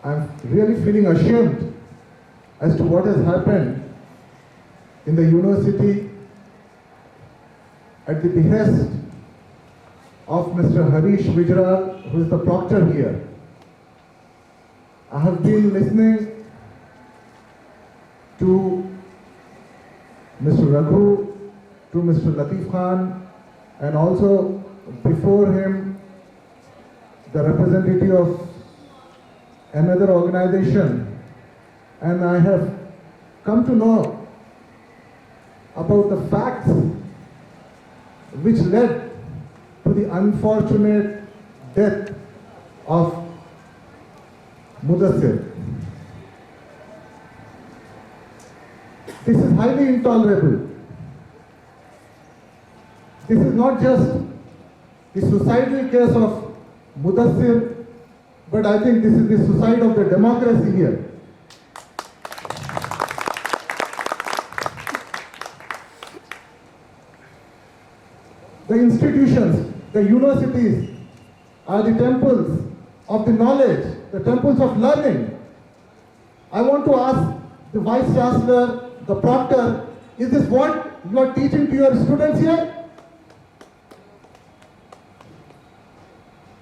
I am really feeling ashamed as to what has happened in the university at the behest of Mr. Harish Vijral, who is the proctor here. I have been listening to Mr. Raghu, to Mr. Latif Khan, and also before him the representative of another organization, and I have come to know about the facts which led to the unfortunate death of Mudassir. This is highly intolerable. This is not just the suicidal case of Mudassir, but I think this is the suicide of the democracy here. The institutions, the universities are the temples of the knowledge, the temples of learning. I want to ask the Vice Chancellor, the Proctor, is this what you are teaching to your students here?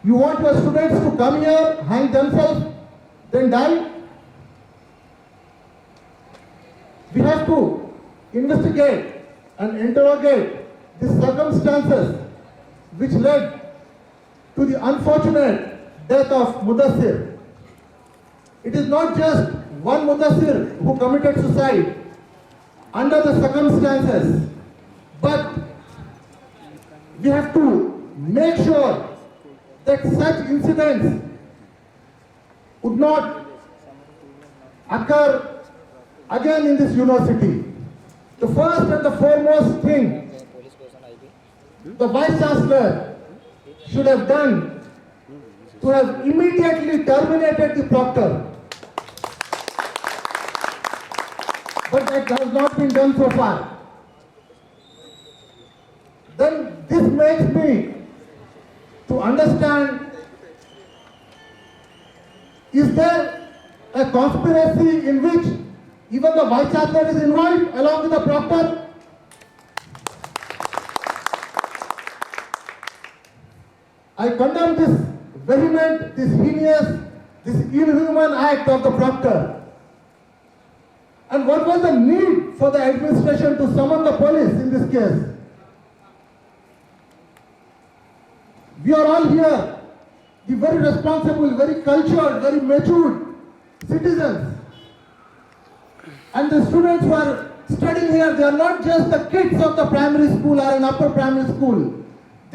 You want your students to come here, hang themselves, then die? We have to investigate and interrogate the circumstances which led to the unfortunate death of Mudassir. It is not just one Mudassir who committed suicide under the circumstances, but we have to make sure that such incidents would not occur again in this university. The first and the foremost thing the Vice Chancellor should have done to have immediately terminated the proctor. But that has not been done so far. Then this makes me to understand, is there a conspiracy in which even the Vice Chancellor is involved along with the proctor? I condemn this vehement, this heinous, this inhuman act of the proctor. And what was the need for the administration to summon the police in this case? We are all here, the very responsible, very cultured, very matured citizens. And the students who are studying here, they are not just the kids of the primary school or an upper primary school.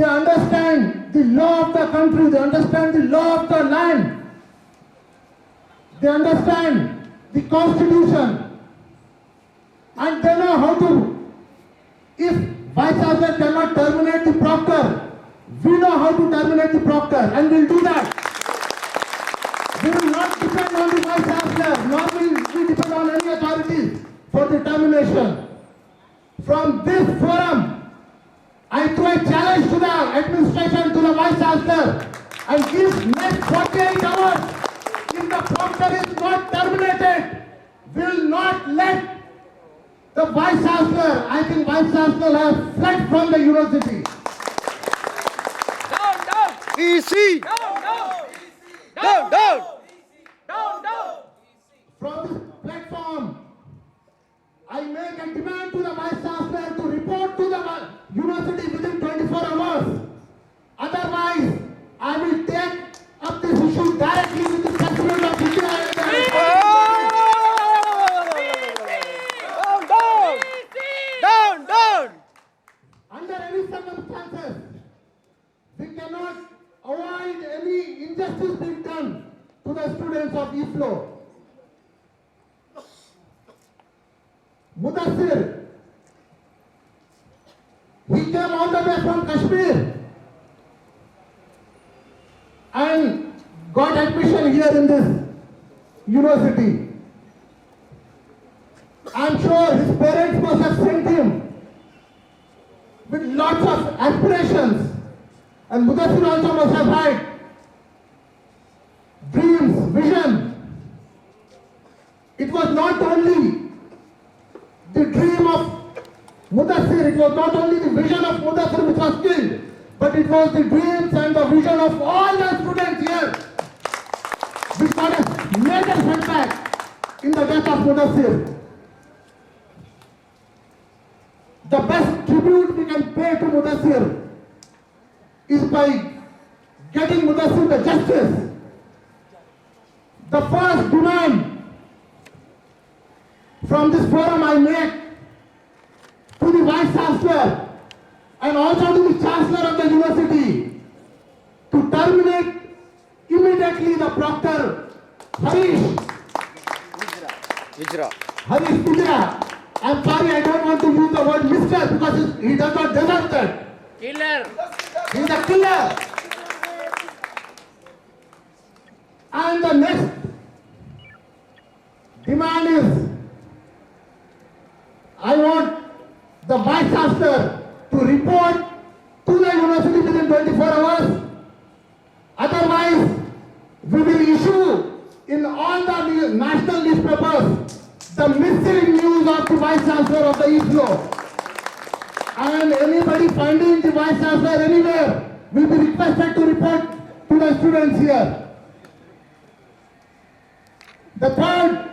They understand the law of the country, they understand the law of the land. They understand the constitution. And they know how to, if Vice Chancellor cannot terminate the proctor, we know how to terminate the proctor, and we'll do that. We will not depend on the Vice Chancellor, nor will we depend on any authorities for the termination. From this forum, I throw a challenge to the administration, to the Vice Chancellor, and give next 48 hours. If the proctor is not terminated, we will not let the Vice Chancellor, I think Vice Chancellor has fled from the university. VC! Down! From this platform, I make a demand to the Vice Chancellor to report to the university within 24 hours. Otherwise, I will take up this issue directly with the President of India and the Down! Under any circumstances, we cannot avoid any injustice being done to the students of EFLO. Mudassir, he came all the way from Kashmir and got admission here in this university. I'm sure his parents must have sent him with lots of aspirations, and Mudassir also must have had dreams, vision. It was not only the dream of Mudassir, it was not only the vision of Mudassir which was killed, but it was the dreams and the vision of all the students here which got a major setback in the death of Mudassir. The best tribute we can pay to Mudassir is by getting Mudassir the justice. The first demand from this forum I make to the Vice Chancellor and also to the Chancellor of the university to terminate immediately the proctor Harish Pujra. I'm sorry, I don't want to use the word mister because he does not deserve that. Killer! He's a killer. And the next demand is, I want the Vice Chancellor to report to the university within 24 hours. Otherwise, we will issue in all the national newspapers the missing news of the Vice Chancellor of the EFLO. And anybody finding the Vice Chancellor anywhere will be requested to report to the students here. The third,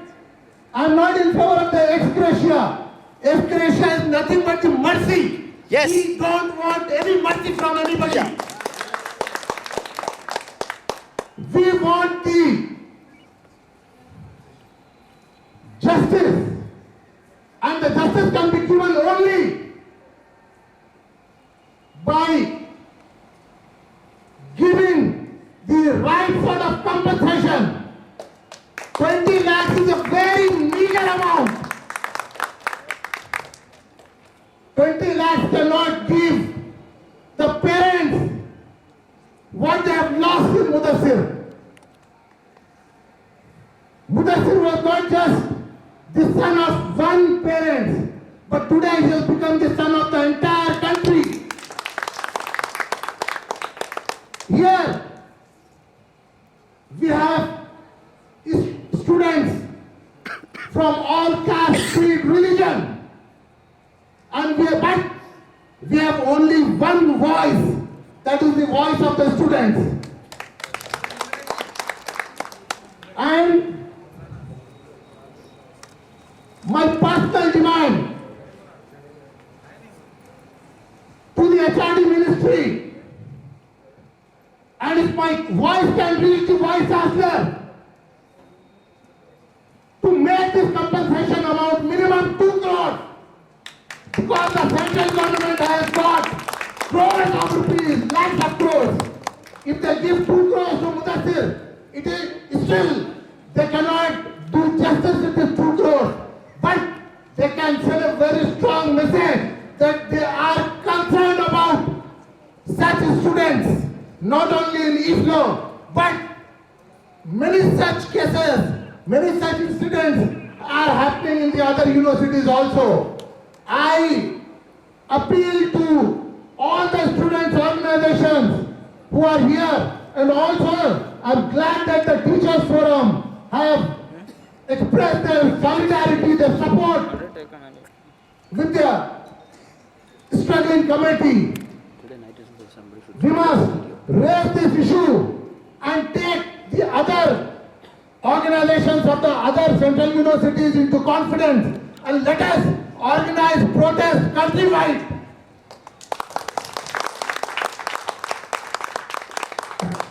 I am not in favor of the ex gratia. Ex gratia is nothing but the mercy. Yes. We don't want any mercy from anybody. Yeah. We want the justice, and the justice can be given only by giving the right sort of compensation. 20 lakhs is a very meager amount. 20 lakhs cannot give the parents what they have lost in Mudassir. Mudassir was not just the son of one parent, but today he has become the son of the entire country. Here, we have students from all caste, creed, religion, and we have only one voice, that is the voice of the students. And my personal demand to the HRD ministry, and if my voice can reach the Vice Chancellor, to make this compensation amount minimum 2 crores, because the central government has got crores of rupees give 2 crores to Mudassir, it is still, they cannot do justice with this 2 crores. But they can send a very strong message that they are concerned about such students, not only in IFLO, but many such cases, many such incidents are happening in the other universities also. I appeal to all the students' organizations who are here, and also I'm glad that the Teachers Forum have expressed their solidarity, their support with the struggling committee. We must raise this issue and take the other organizations of the other central universities into confidence, and let us organize protests countrywide.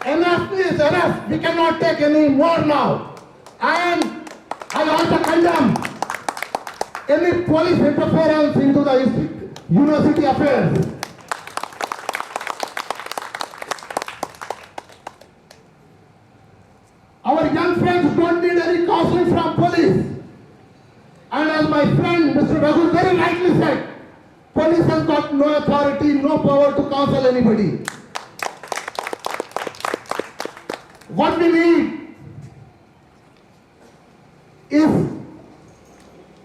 Enough is enough. We cannot take any more now. I also condemn any police interference into the university affairs. Our young friends don't need any counseling from police. And as my friend Mr. Raghu very rightly said, police has got no authority, no power to counsel anybody. What we need is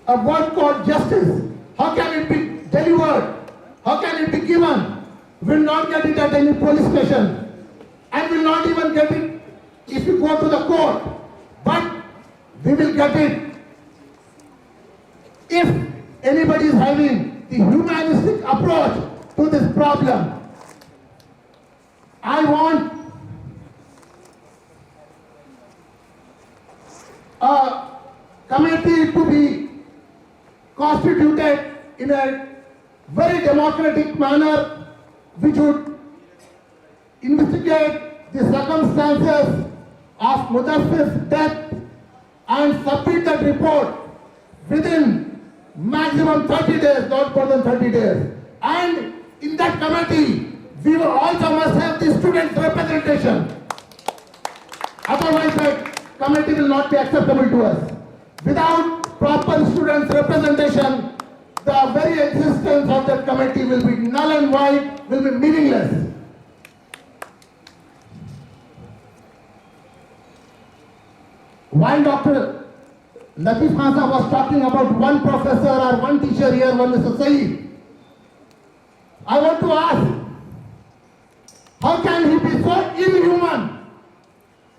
a word called justice. How can it be delivered? How can it be given? We'll not get it at any police station, and we'll not even get it if you go to the court. But we will get it if anybody is having the humanistic approach to this problem. I want a committee to be constituted in a very democratic manner, which would investigate the circumstances of Mudassir's death and submit that report within maximum 30 days, not more than 30 days. And in that committee, we will also must have the students' representation. Otherwise, the committee will not be acceptable to us. Without proper students' representation, the very existence of that committee will be null and void, will be meaningless. While Dr. Latif Hansa was talking about one professor or one teacher here, one Mr. Saeed, I want to ask, how can he be so inhuman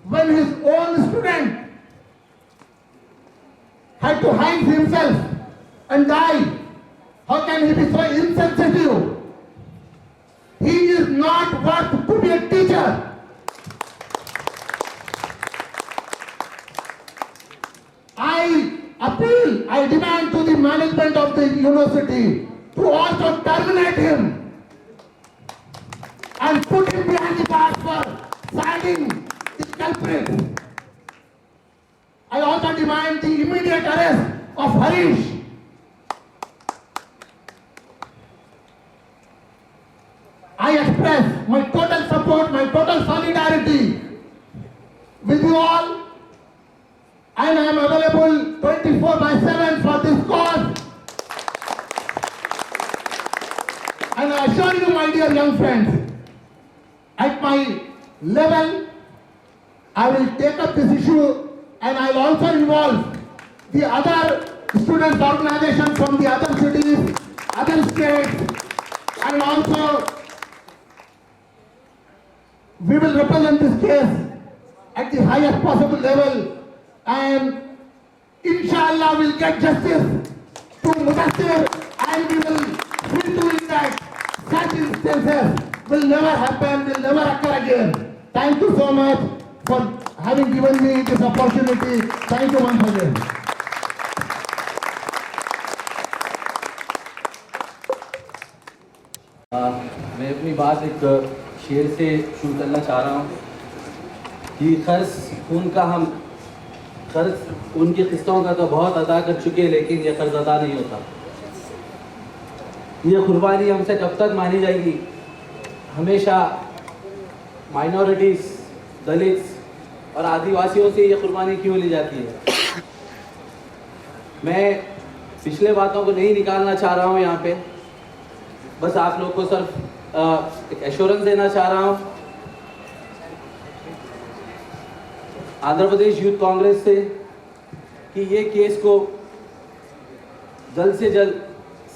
when his own student had to hang himself and die? How can he be so insensitive? He is not worth to be a teacher. I appeal, I demand to the management of the university to also terminate him and put him behind the bars for signing the culprit. I also demand the immediate arrest of Harish. I express my total support, my total solidarity with you all, and I am available 24/7 for this cause. And I assure you, my dear young friends, at my level, I will take up this issue, and I will also involve the other students' organizations from the other cities, other states, and also we will represent this case at the highest possible level, and inshallah we'll get justice to Mudassir, and we will see to it that such instances will never happen, will never occur again. Thank you so much for having given me this opportunity. Thank you once again. मैं अपनी बात एक शेर से शुरू करना चाह रहा हूँ कि कर्ज उनके किस्तों का तो बहुत अदा कर चुके हैं, लेकिन यह कर्ज अदा नहीं होता। ये कुर्बानी हमसे कब तक मानी जाएगी? हमेशा माइनॉरिटीज़ दलित और आदिवासियों से ये कुर्बानी क्यों ली जाती है। मैं पिछले बातों को नहीं निकालना चाह रहा हूँ यहाँ पे, बस आप लोग को सिर्फ एक एश्योरेंस देना चाह रहा हूँ आंध्र प्रदेश यूथ कांग्रेस से कि ये केस को जल्द से जल्द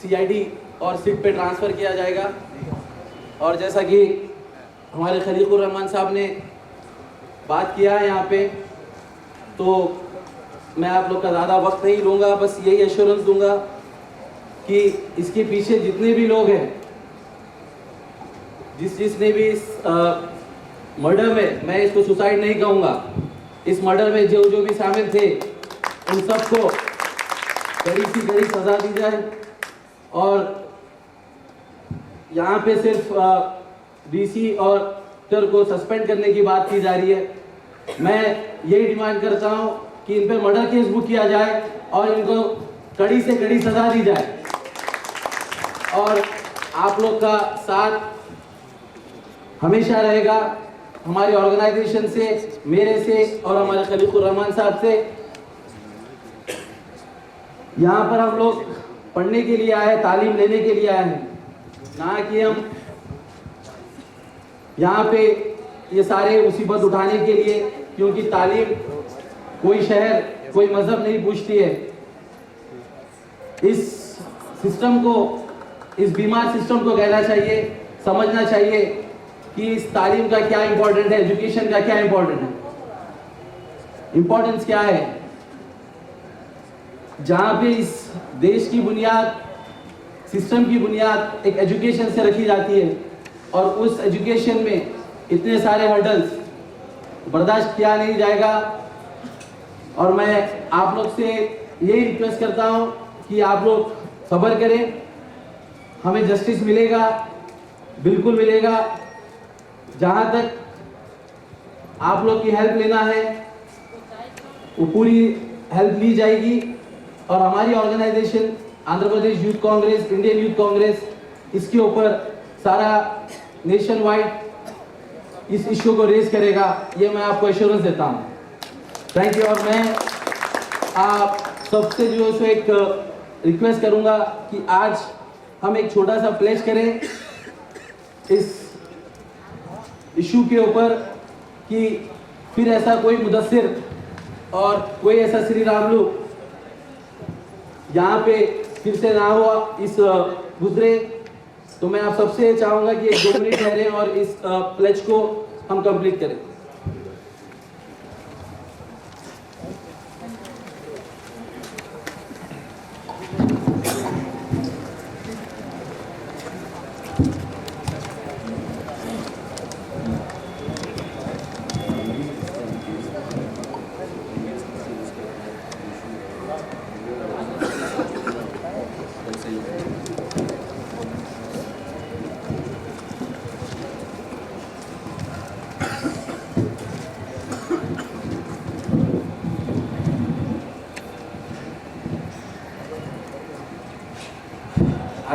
सीआईडी और सिट पे ट्रांसफ़र किया जाएगा। और जैसा कि हमारे खलीकुर रहमान साहब ने बात किया है यहाँ पे, तो मैं आप लोग का ज़्यादा वक्त नहीं लूँगा, बस यही एश्योरेंस दूंगा कि इसके पीछे जितने भी लोग हैं, जिसने भी इस मर्डर में, मैं इसको सुसाइड नहीं कहूँगा, इस मर्डर में जो भी शामिल थे उन सबको कड़ी से कड़ी सज़ा दी जाए। और यहाँ पे सिर्फ डीसी और कलेक्टर को सस्पेंड करने की बात की जा रही है। मैं यही डिमांड करता हूँ कि इन पे मर्डर केस बुक किया जाए और इनको कड़ी से कड़ी सज़ा दी जाए। और आप लोग का साथ हमेशा रहेगा हमारे ऑर्गेनाइजेशन से, मेरे से और हमारे खलीकुर रहमान साहब से। यहाँ पर हम लोग पढ़ने के लिए आए, तालीम लेने के लिए आए हैं, ना कि हम यहाँ पे ये सारे मुसीबत उठाने के लिए, क्योंकि तालीम कोई शहर कोई मजहब नहीं पूछती है। इस सिस्टम को, इस बीमार सिस्टम को कहना चाहिए, समझना चाहिए कि इस तालीम का क्या इंपॉर्टेंट है, एजुकेशन का क्या इंपॉर्टेंट है, इंपॉर्टेंस क्या है। जहाँ पे इस देश की बुनियाद, सिस्टम की बुनियाद एक एजुकेशन से रखी जाती है और उस एजुकेशन में इतने सारे हर्डल्स बर्दाश्त किया नहीं जाएगा। और मैं आप लोग से यही रिक्वेस्ट करता हूँ कि आप लोग सब्र करें, हमें जस्टिस मिलेगा, बिल्कुल मिलेगा। जहाँ तक आप लोग की हेल्प लेना है वो पूरी हेल्प ली जाएगी। और हमारी organisation Andhra Pradesh youth Congress, Indian youth Congress, इसके ऊपर सारा नेशन वाइड इस इश्यू को रेज करेगा, ये मैं आपको एश्योरेंस देता हूँ। Thank you. और मैं आप सबसे जो है एक रिक्वेस्ट करूँगा कि आज हम एक छोटा सा प्लेज करें इस इशू के ऊपर कि फिर ऐसा कोई मुदस्सिर और कोई ऐसा श्री रामलू यहाँ पे फिर से ना हुआ इस गुजरे। तो मैं आप सबसे चाहूँगा कि एक 2 मिनट ठहरे और इस प्लेज को हम कंप्लीट करें।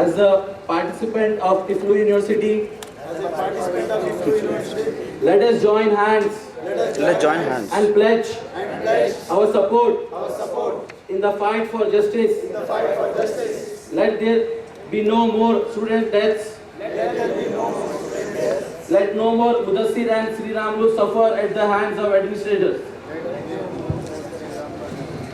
As a participant of IFLU University, let us join hands and pledge our support in the fight for justice. Let there be no more student deaths. Let no more Mudassir and Sri Ramlu suffer at the hands of administrators.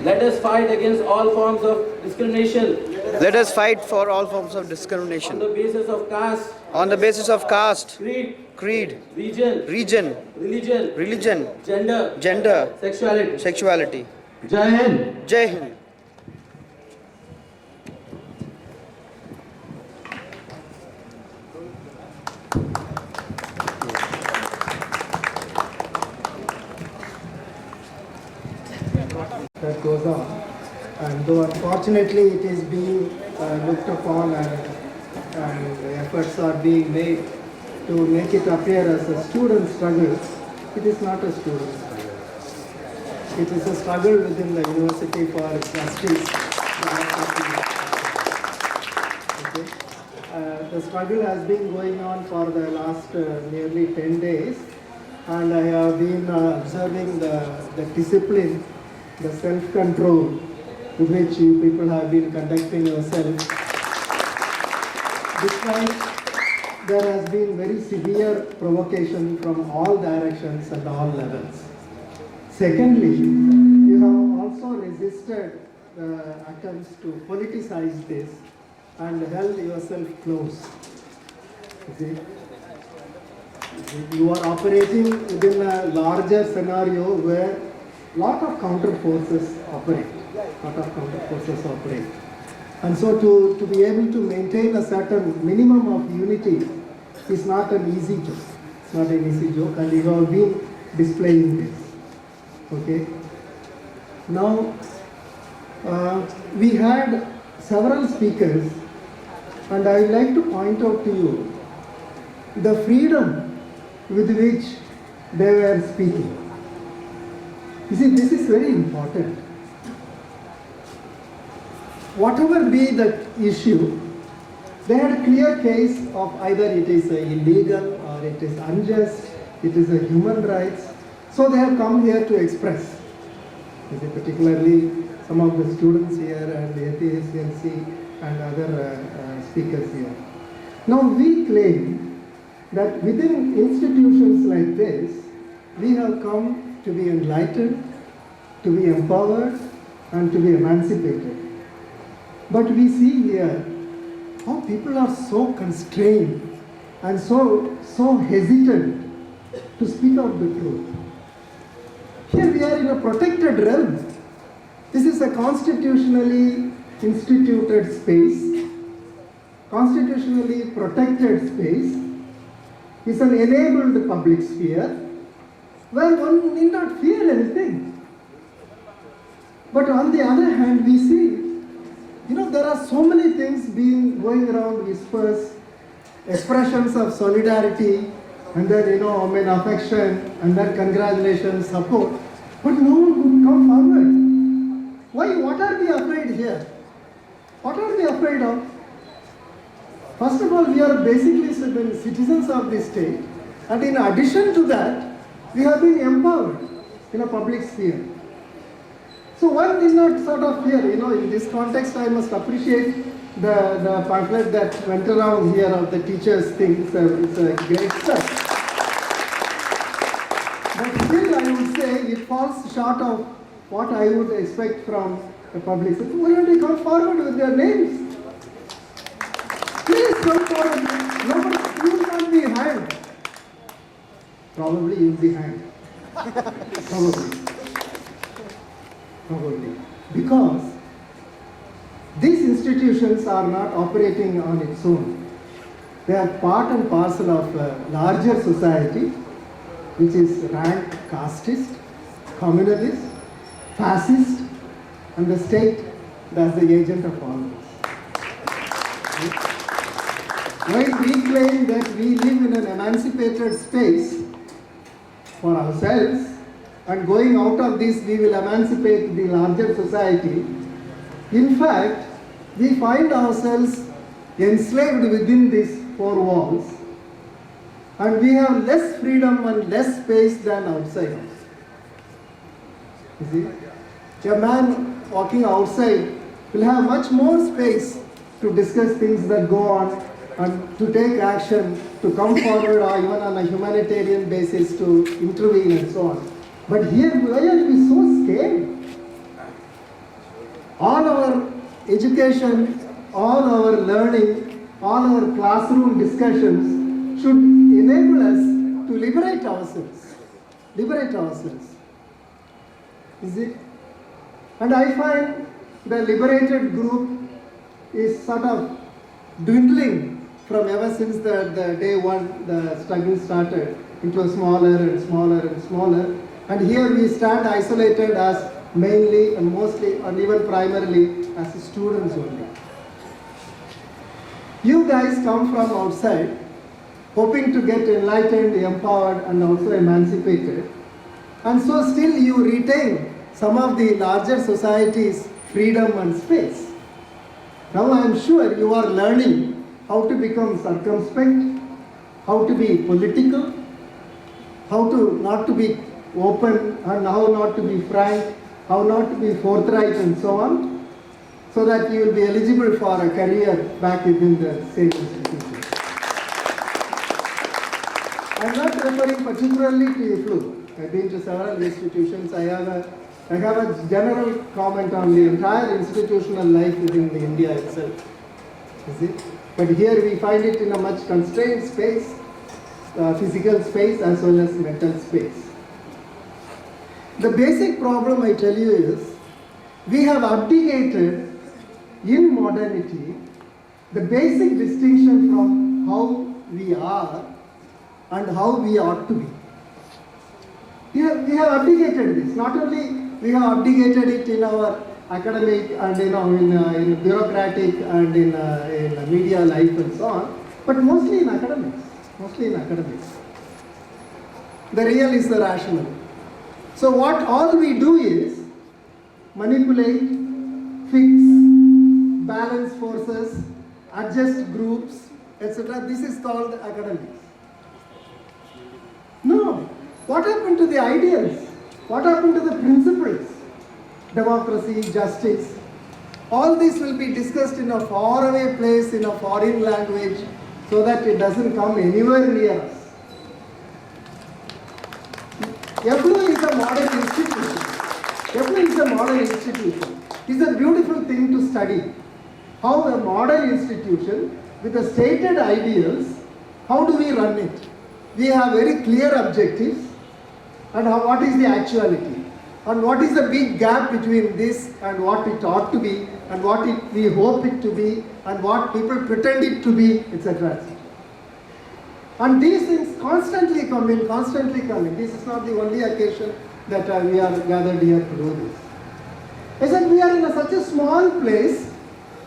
Let us fight against all forms of discrimination. Let us fight for all forms of discrimination. On the basis of caste. On the basis of caste, Creed. region, religion, gender, sexuality. Jai Hind. Jai Hind. That goes on, and though unfortunately it is being looked upon and efforts are being made to make it appear as a student struggle, it is not a student struggle. It is a struggle within the university for justice. Okay. The struggle has been going on for the last nearly 10 days, and I have been observing the discipline, the self-control with which you people have been conducting yourselves. Despite there has been very severe provocation from all directions and all levels. Secondly, you have also resisted the attempts to politicize this and held yourself close. You are operating within a larger scenario where lot of counter forces operate. And so to be able to maintain a certain minimum of unity is not an easy joke. It's not an easy joke, and you have been displaying this. Okay. Now, we had several speakers, and I would like to point out to you the freedom with which they were speaking. You see, this is very important. Whatever be the issue, they had a clear case of either it is illegal or it is unjust, it is a human rights. So they have come here to express. Particularly some of the students here and the ATSLC and other speakers here. Now we claim that within institutions like this, we have come to be enlightened, to be empowered, and to be emancipated. But we see here how people are so constrained and so hesitant to speak out the truth. Here we are in a protected realm. This is a constitutionally instituted space, constitutionally protected space. It's an enabled public sphere where one need not fear anything. But on the other hand, we see there are so many things going around, whispers, expressions of solidarity, and then, affection, and then congratulations, support. But no one would come forward. Why? What are we afraid here? What are we afraid of? First of all, we are basically citizens of this state, and in addition to that, we have been empowered in a public sphere. So one is not sort of fear, in this context I must appreciate the pamphlet that went around here of the teachers thing. It's a great step. But still I would say it falls short of what I would expect from the public. So why don't they come forward with their names? Please come forward. Nobody, you will not be hanged. Probably you will be hanged. Probably. Because these institutions are not operating on its own. They are part and parcel of a larger society which is ranked casteist, communalist, fascist, and the state as the agent of all this. While we claim that we live in an emancipated space for ourselves, and going out of this we will emancipate the larger society, in fact, we find ourselves enslaved within these four walls, and we have less freedom and less space than outside us. You see, a man walking outside will have much more space to discuss things that go on and to take action, to come forward or even on a humanitarian basis to intervene and so on. But here, why are we so scared? All our education, all our learning, all our classroom discussions should enable us to liberate ourselves. Liberate ourselves. Is it? And I find the liberated group is sort of dwindling from ever since the day one the struggle started into smaller and smaller and smaller. And here we stand isolated as mainly and mostly and even primarily as students only. You guys come from outside, hoping to get enlightened, empowered, and also emancipated. And so still you retain some of the larger society's freedom and space. Now I am sure you are learning how to become circumspect, how to be political, how to not to be open and how not to be frank, how not to be forthright and so on, so that you will be eligible for a career back within the same institution. I am not referring particularly to IFLU. I have been to several institutions. I have a general comment on the entire institutional life within the India itself. You see? But here we find it in a much constrained space, physical space as well as mental space. The basic problem I tell you is, we have abdicated in modernity the basic distinction from how we are and how we ought to be. We have abdicated this. Not only we have abdicated it in our academic and in bureaucratic and in media life and so on, but mostly in academics. Mostly in academics. The real is the rational. So what all we do is manipulate, fix, balance forces, adjust groups, etc. This is called academics. No. What happened to the ideals? What happened to the principles? Democracy, justice. All this will be discussed in a faraway place, in a foreign language, so that it doesn't come anywhere near us. FLU is a modern institution. FLU is a modern institution. It's a beautiful thing to study. How a modern institution with the stated ideals, how do we run it? We have very clear objectives and what is the actuality and what is the big gap between this and what it ought to be and what we hope it to be and what people pretend it to be, etc. etc. And these things constantly come in, constantly come in. This is not the only occasion that we are gathered here to do this. I said we are in such a small place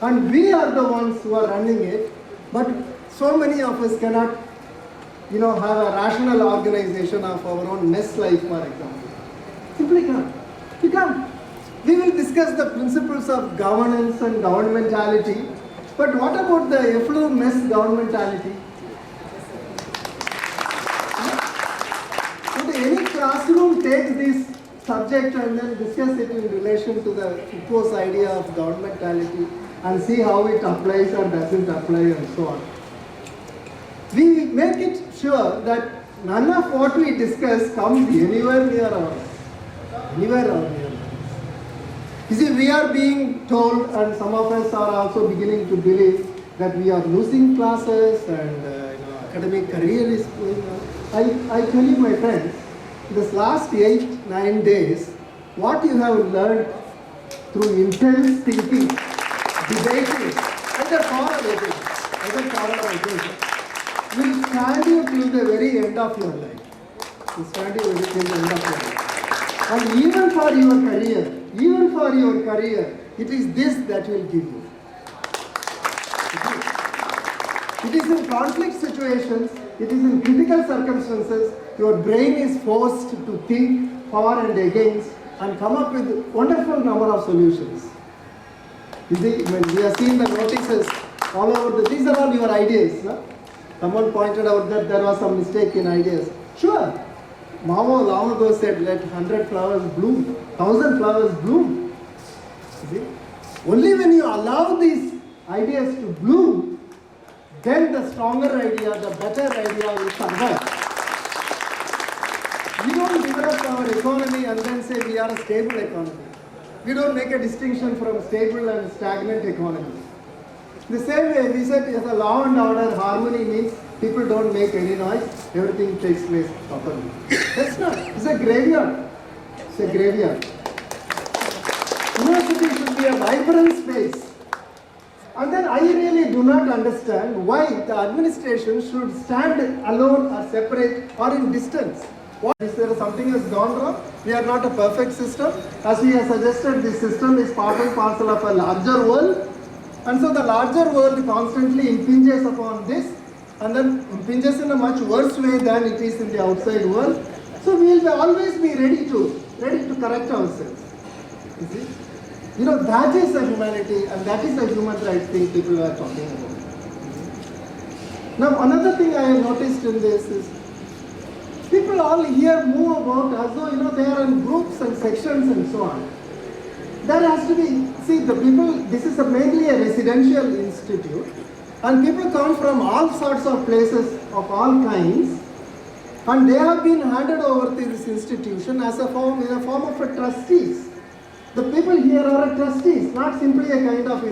and we are the ones who are running it, but so many of us cannot have a rational organization of our own mess life, for example. Simply can't. We can't. We will discuss the principles of governance and governmentality, but what about the FLU mess governmentality? Would any classroom take this subject and then discuss it in relation to the FICO's idea of governmentality and see how it applies or doesn't apply and so on? We make it sure that none of what we discuss comes anywhere near our lives. Anywhere near our lives. You see, we are being told, and some of us are also beginning to believe, that we are losing classes and academic career is going on. I tell you, my friends, this last 8-9 days, what you have learned through intense thinking, debating, and a foreign education, will stand you till the very end of your life. Will stand you till the end of your life. And even for your career, it is this that will give you. It is in conflict situations, it is in critical circumstances, your brain is forced to think for and against and come up with a wonderful number of solutions. You see, when we are seeing the notices all over, these are all your ideas. No? Someone pointed out that there was some mistake in ideas. Sure, Mao long ago said, let 100 flowers bloom, 1,000 flowers bloom. You see? Only when you allow these ideas to bloom, then the stronger idea, the better idea will survive. We don't develop our economy and then say we are a stable economy. We don't make a distinction from stable and stagnant economy. The same way, we said as a law and order harmony means people don't make any noise, everything takes place properly. That's not. It's a graveyard. It's a graveyard. University should be a vibrant space. And then I really do not understand why the administration should stand alone or separate or in distance. What is there something has gone wrong? We are not a perfect system. As we have suggested, this system is part and parcel of a larger world. And so the larger world constantly impinges upon this and then impinges in a much worse way than it is in the outside world. So we will always be ready to correct ourselves. You see? That is the humanity and that is the human rights thing people are talking about. Now another thing I have noticed in this is, people all here move about as though, they are in groups and sections and so on. There has to be, see, the people, this is mainly a residential institute, and people come from all sorts of places of all kinds, and they have been handed over to this institution as in a form of a trustees. The people here are trustees, not simply a kind of,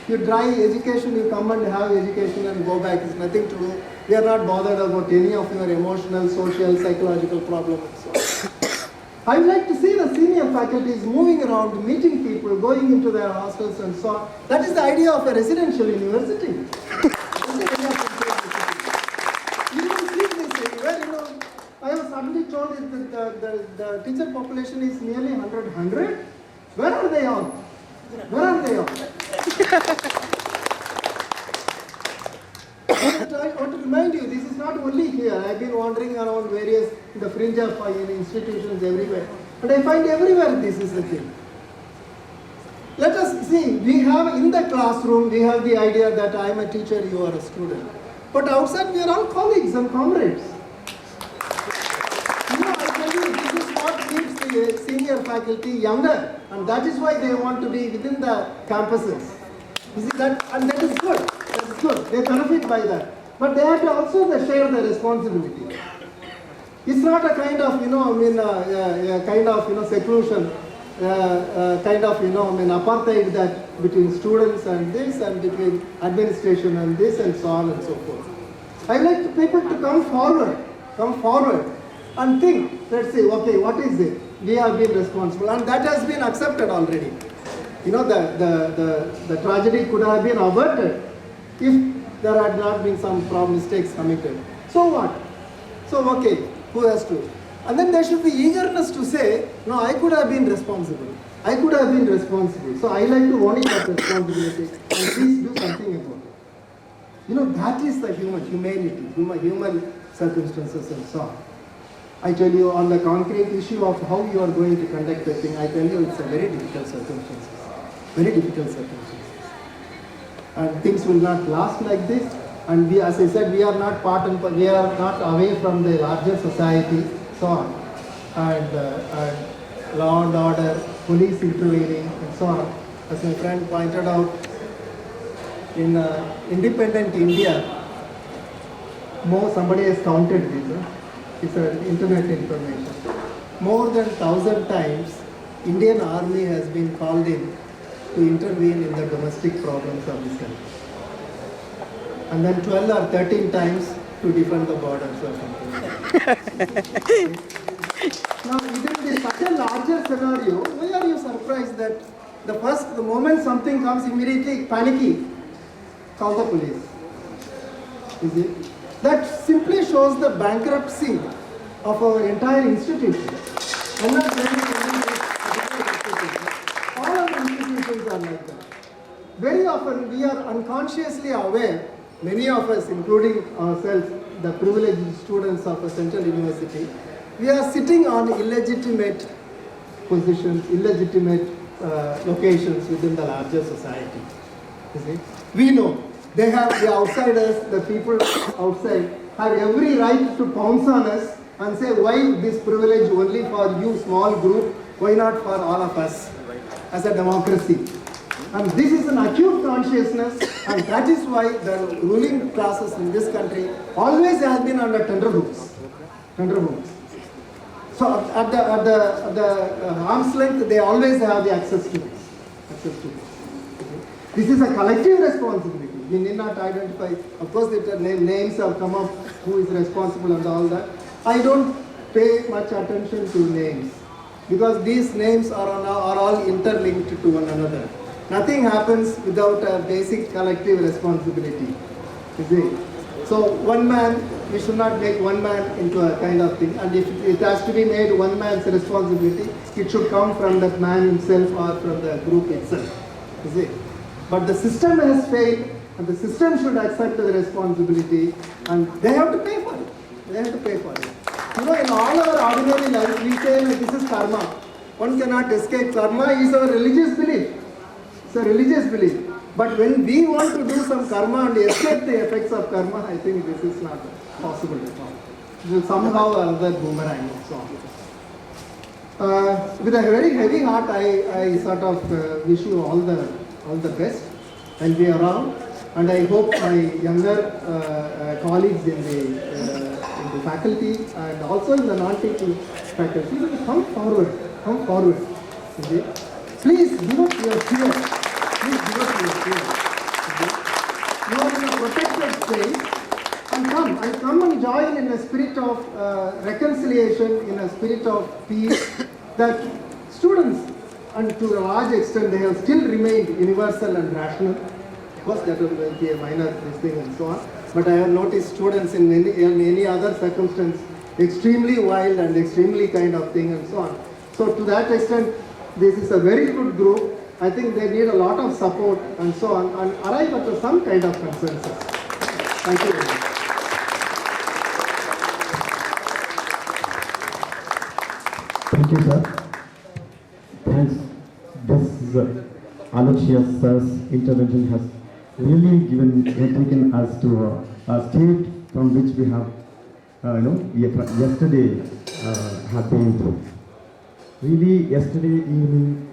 you drive education, you come and have education and go back. It's nothing to do. We are not bothered about any of your emotional, social, psychological problems and so on. I would like to see the senior faculties moving around, meeting people, going into their hostels and so on. That is the idea of a residential university. You don't see this anywhere, I was suddenly told that the teacher population is nearly 100. Where are they all? Where are they all? I want to remind you, this is not only here. I have been wandering around the fringe of institutions everywhere. And I find everywhere this is the thing. Let us see, we have in the classroom, we have the idea that I am a teacher, you are a student. But outside we are all colleagues and comrades. I tell you, this is what keeps the senior faculty younger. And that is why they want to be within the campuses. You see that, and that is good. That is good. They benefit by that. But they have to also share the responsibility. It's not a kind of, seclusion, kind of, apartheid that between students and this, and between administration and this, and so on and so forth. I like people to come forward and think, let's say, okay, what is it? We have been responsible, and that has been accepted already. The tragedy could have been averted if there had not been some mistakes committed. So what? So okay, who has to? And then there should be eagerness to say, no, I could have been responsible. I could have been responsible. So I like to own that responsibility and please do something about it. That is the humanity, human circumstances and so on. I tell you, on the concrete issue of how you are going to conduct the thing, I tell you it's a very difficult circumstances. Very difficult circumstances. And things will not last like this. And we, as I said, we are not we are not away from the larger society, so on. And law and order, police intervening, and so on. As my friend pointed out, in independent India, somebody has counted this. It's an internet information. More than 1,000 times, Indian Army has been called in to intervene in the domestic problems of this country. And then 12 or 13 times to defend the borders or something. Now, within such a larger scenario, why are you surprised that the moment something comes, immediately panicky, call the police? Is it? That simply shows the bankruptcy of our entire institution. I'm not saying all our institutions are like that. Very often we are unconsciously aware, many of us, including ourselves, the privileged students of a central university, we are sitting on illegitimate positions, illegitimate locations within the larger society. You see? We know. They have the outsiders, the people outside, have every right to pounce on us and say, why this privilege only for you, small group, why not for all of us as a democracy? And this is an acute consciousness, and that is why the ruling classes in this country always have been under tenterhooks. So at the arm's length, they always have the access to this. This is a collective responsibility. We need not identify. Of course, the names have come up, who is responsible and all that. I don't pay much attention to names because these names are all interlinked to one another. Nothing happens without a basic collective responsibility. You see? So one man, we should not make one man into a kind of thing. And if it has to be made one man's responsibility, it should come from that man himself or from the group itself. You see? But the system has failed, and the system should accept the responsibility, and they have to pay for it. They have to pay for it. In all our ordinary life, we say that this is karma. One cannot escape. Karma is our religious belief. It's a religious belief. But when we want to do some karma and escape the effects of karma, I think this is not possible at all. will somehow or other boomerang and so on. With a very heavy heart, I sort of wish you all the best. I'll be around, and I hope my younger colleagues in the faculty and also in the non-teaching faculty will come forward. Okay? Please give up your fear. Okay? You are in a protected space, and come and join in a spirit of reconciliation, in a spirit of peace, that students, and to a large extent, they have still remained universal and rational. Of course, that will be a minor this thing and so on. But I have noticed students in any other circumstance extremely wild and extremely kind of thing and so on. So to that extent, this is a very good group. I think they need a lot of support and so on, and arrive at some kind of consensus. Thank you very much. Thank you, sir. Thanks. This Aloysius sir's intervention has really taken us to a state from which we have, yesterday have been through. Really, yesterday evening,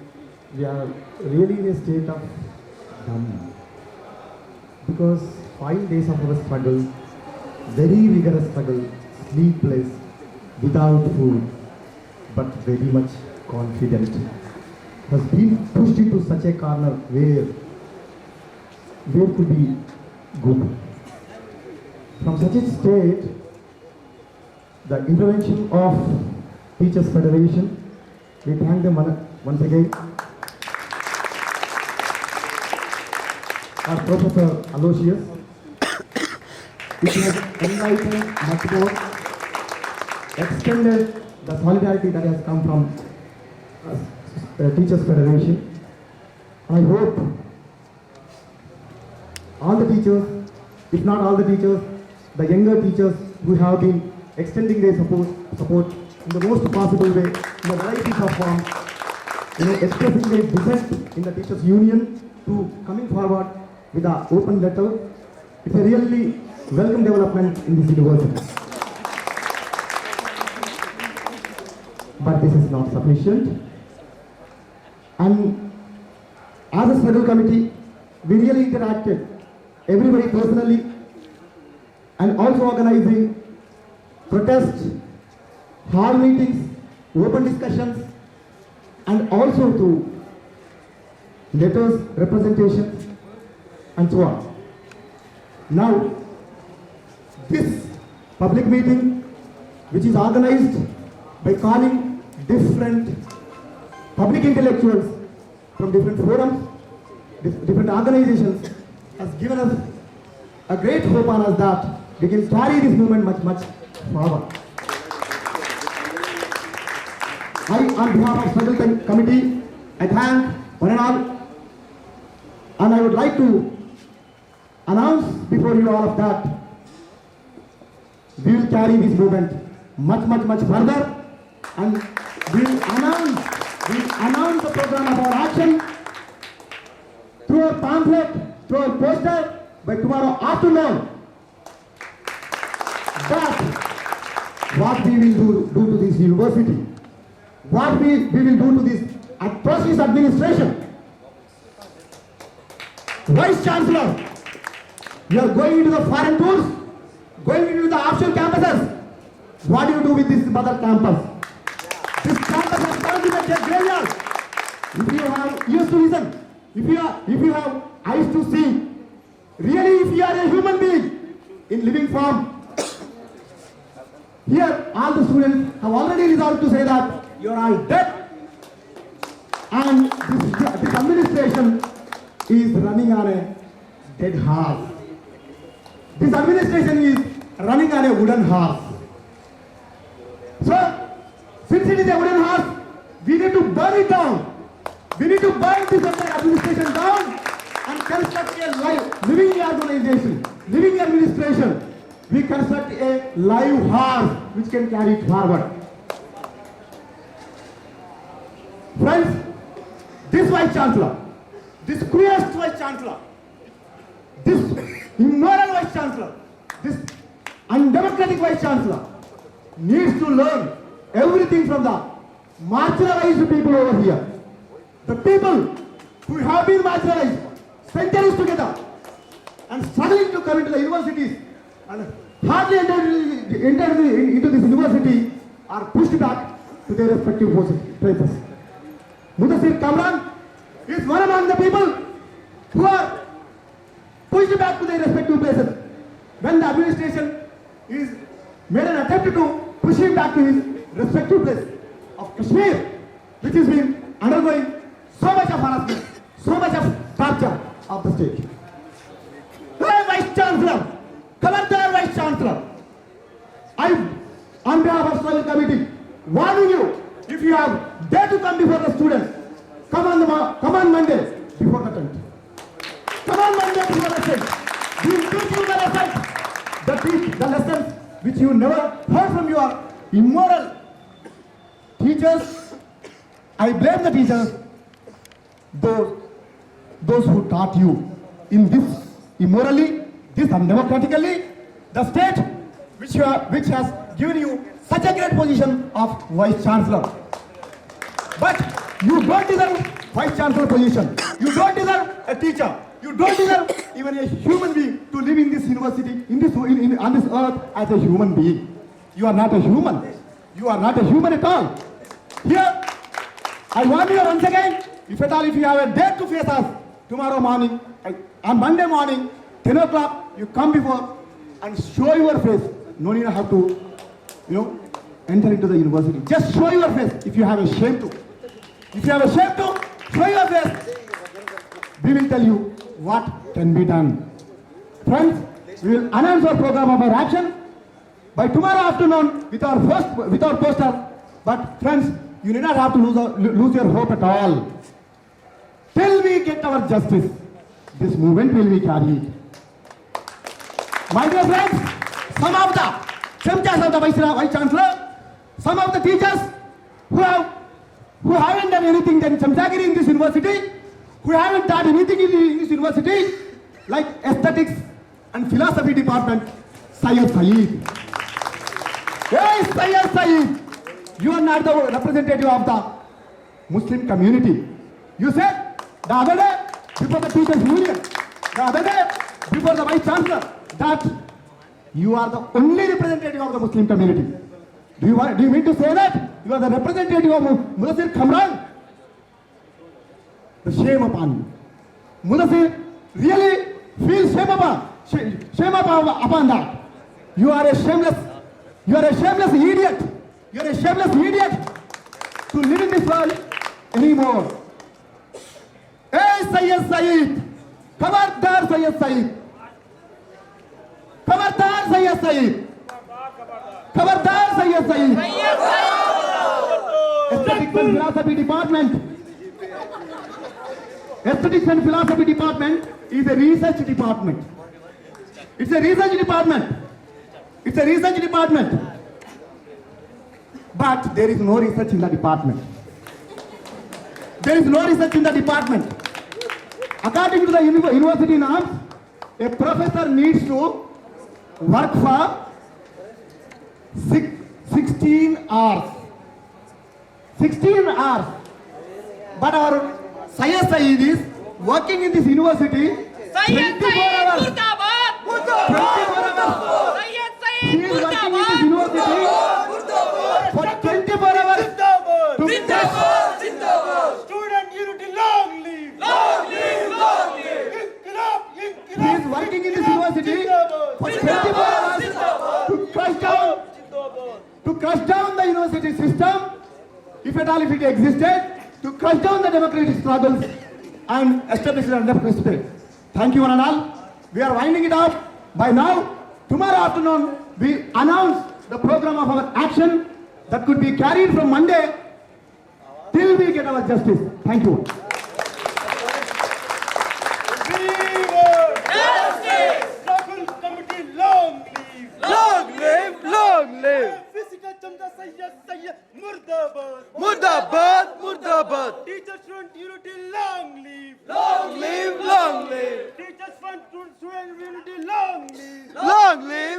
we are really in a state of dumb. Because 5 days of our struggle, very rigorous struggle, sleepless, without food, but very much confident, has been pushed into such a corner where could be good. From such a state, the intervention of Teachers Federation, we thank them once again. Our Professor Aloysius, which has enlightened much more, extended the solidarity that has come from Teachers Federation. I hope all the teachers, if not all the teachers, the younger teachers who have been extending their support in the most possible way, in the varieties of forms, expressing their dissent in the teachers' union to coming forward with an open letter. It's a really welcome development in this university. But this is not sufficient. And as a struggle committee, we really interacted, everybody personally, and also organizing protests, hall meetings, open discussions, and also through letters, representations, and so on. Now, this public meeting, which is organized by calling different public intellectuals from different forums, different organizations, has given us a great hope on us that we can carry this movement much forward. I, on behalf of Struggle Committee, I thank one and all, and I would like to announce before you all of that we will carry this movement much further, and we will announce the program of our action through a pamphlet, through a poster by tomorrow afternoon. But what we will do to this university, what we will do to this atrocious administration. Vice Chancellor, you are going into the foreign tours, going into the offshore campuses. What do you do with this mother campus? This campus has turned into a graveyard. If you have ears to listen, if you have eyes to see, really if you are a human being in living form, here all the students have already resolved to say that you are all dead, and this administration is running on a dead horse. This administration is running on a wooden horse. So, since it is a wooden horse, we need to burn it down. We need to burn this entire administration down and construct a living organization, living administration. We construct a live horse which can carry it forward. Friends, this Vice Chancellor, this cruelest Vice Chancellor, this immoral Vice Chancellor, this undemocratic Vice Chancellor, needs to learn everything from the marginalized people over here. The people who have been marginalized centuries together and struggling to come into the universities and hardly entered into this university are pushed back to their respective places. Mudassir Kamran is one among the people who are pushed back to their respective places. When the administration is made an attempt to push him back to his respective place of Kashmir, which has been undergoing so much of harassment, so much of torture of the state. Hey, Vice Chancellor, Commander Vice Chancellor, I, on behalf of Struggle Committee, warning you, if you have dare to come before the students, come on Monday before the tent. Come on Monday before the tent. We will teach you the lessons, the lessons which you never heard from your immoral teachers. I blame the teachers, those who taught you in this immorally, this undemocratically, the state which has given you such a great position of Vice Chancellor. But you don't deserve Vice Chancellor position. You don't deserve a teacher. You don't deserve even a human being to live in this university, on this earth as a human being. You are not a human. You are not a human at all. Here, I warn you once again, if at all, if you have a dare to face us tomorrow morning, on Monday morning, 10 o'clock, you come before and show your face. No need to have to, enter into the university. Just show your face if you have a shame to. If you have a shame to, show your face. We will tell you what can be done. Friends, we will announce our program of our action by tomorrow afternoon with our poster. But friends, you need not have to lose your hope at all. Till we get our justice, this movement will be carried. My dear friends, some of the champions of the Vice Chancellor, some of the teachers who haven't done anything in Chamchagiri in this university, who haven't done anything in this university, like aesthetics and philosophy department, Syed Saeed. Hey, Syed Saeed, you are not the representative of the Muslim community. You said the other day before the teachers union, the other day before the Vice Chancellor, that you are the only representative of the Muslim community. Do you mean to say that you are the representative of Mudassir Kamran? The shame upon you. Mudassir really feels shame upon that. You are a shameless idiot. You are a shameless idiot to live in this world anymore. Hey, Syed Saeed, Khabardar Syed Saeed. Khabardar Syed Saeed. Khabardar Syed Saeed. Aesthetics and Philosophy Department. Aesthetics and Philosophy Department is a research department. It's a research department. It's a research department. But there is no research in the department. There is no research in the department. According to the university norms, a professor needs to work for 16 hours. 16 hours. But our Syed Saeed is working in this university 24 hours. 24 hours. He is working in this university for 24 hours. Student unity, long live! Long live! Long live! He is working in this university for 24 hours to crush down the university system, if at all if it existed, to crush down the democratic struggles and establish a democratic state. Thank you one and all. We are winding it up. By now, tomorrow afternoon, we announce the program of our action that could be carried from Monday till we get our justice. Thank you. Struggle committee, long live! Long live! Long live! Physical Chamda Syed Murdabad! Murdabad! Murdabad! Teachers Front Unity, long live! Long live! Long live! Teachers Front Student Unity, long live! Long live!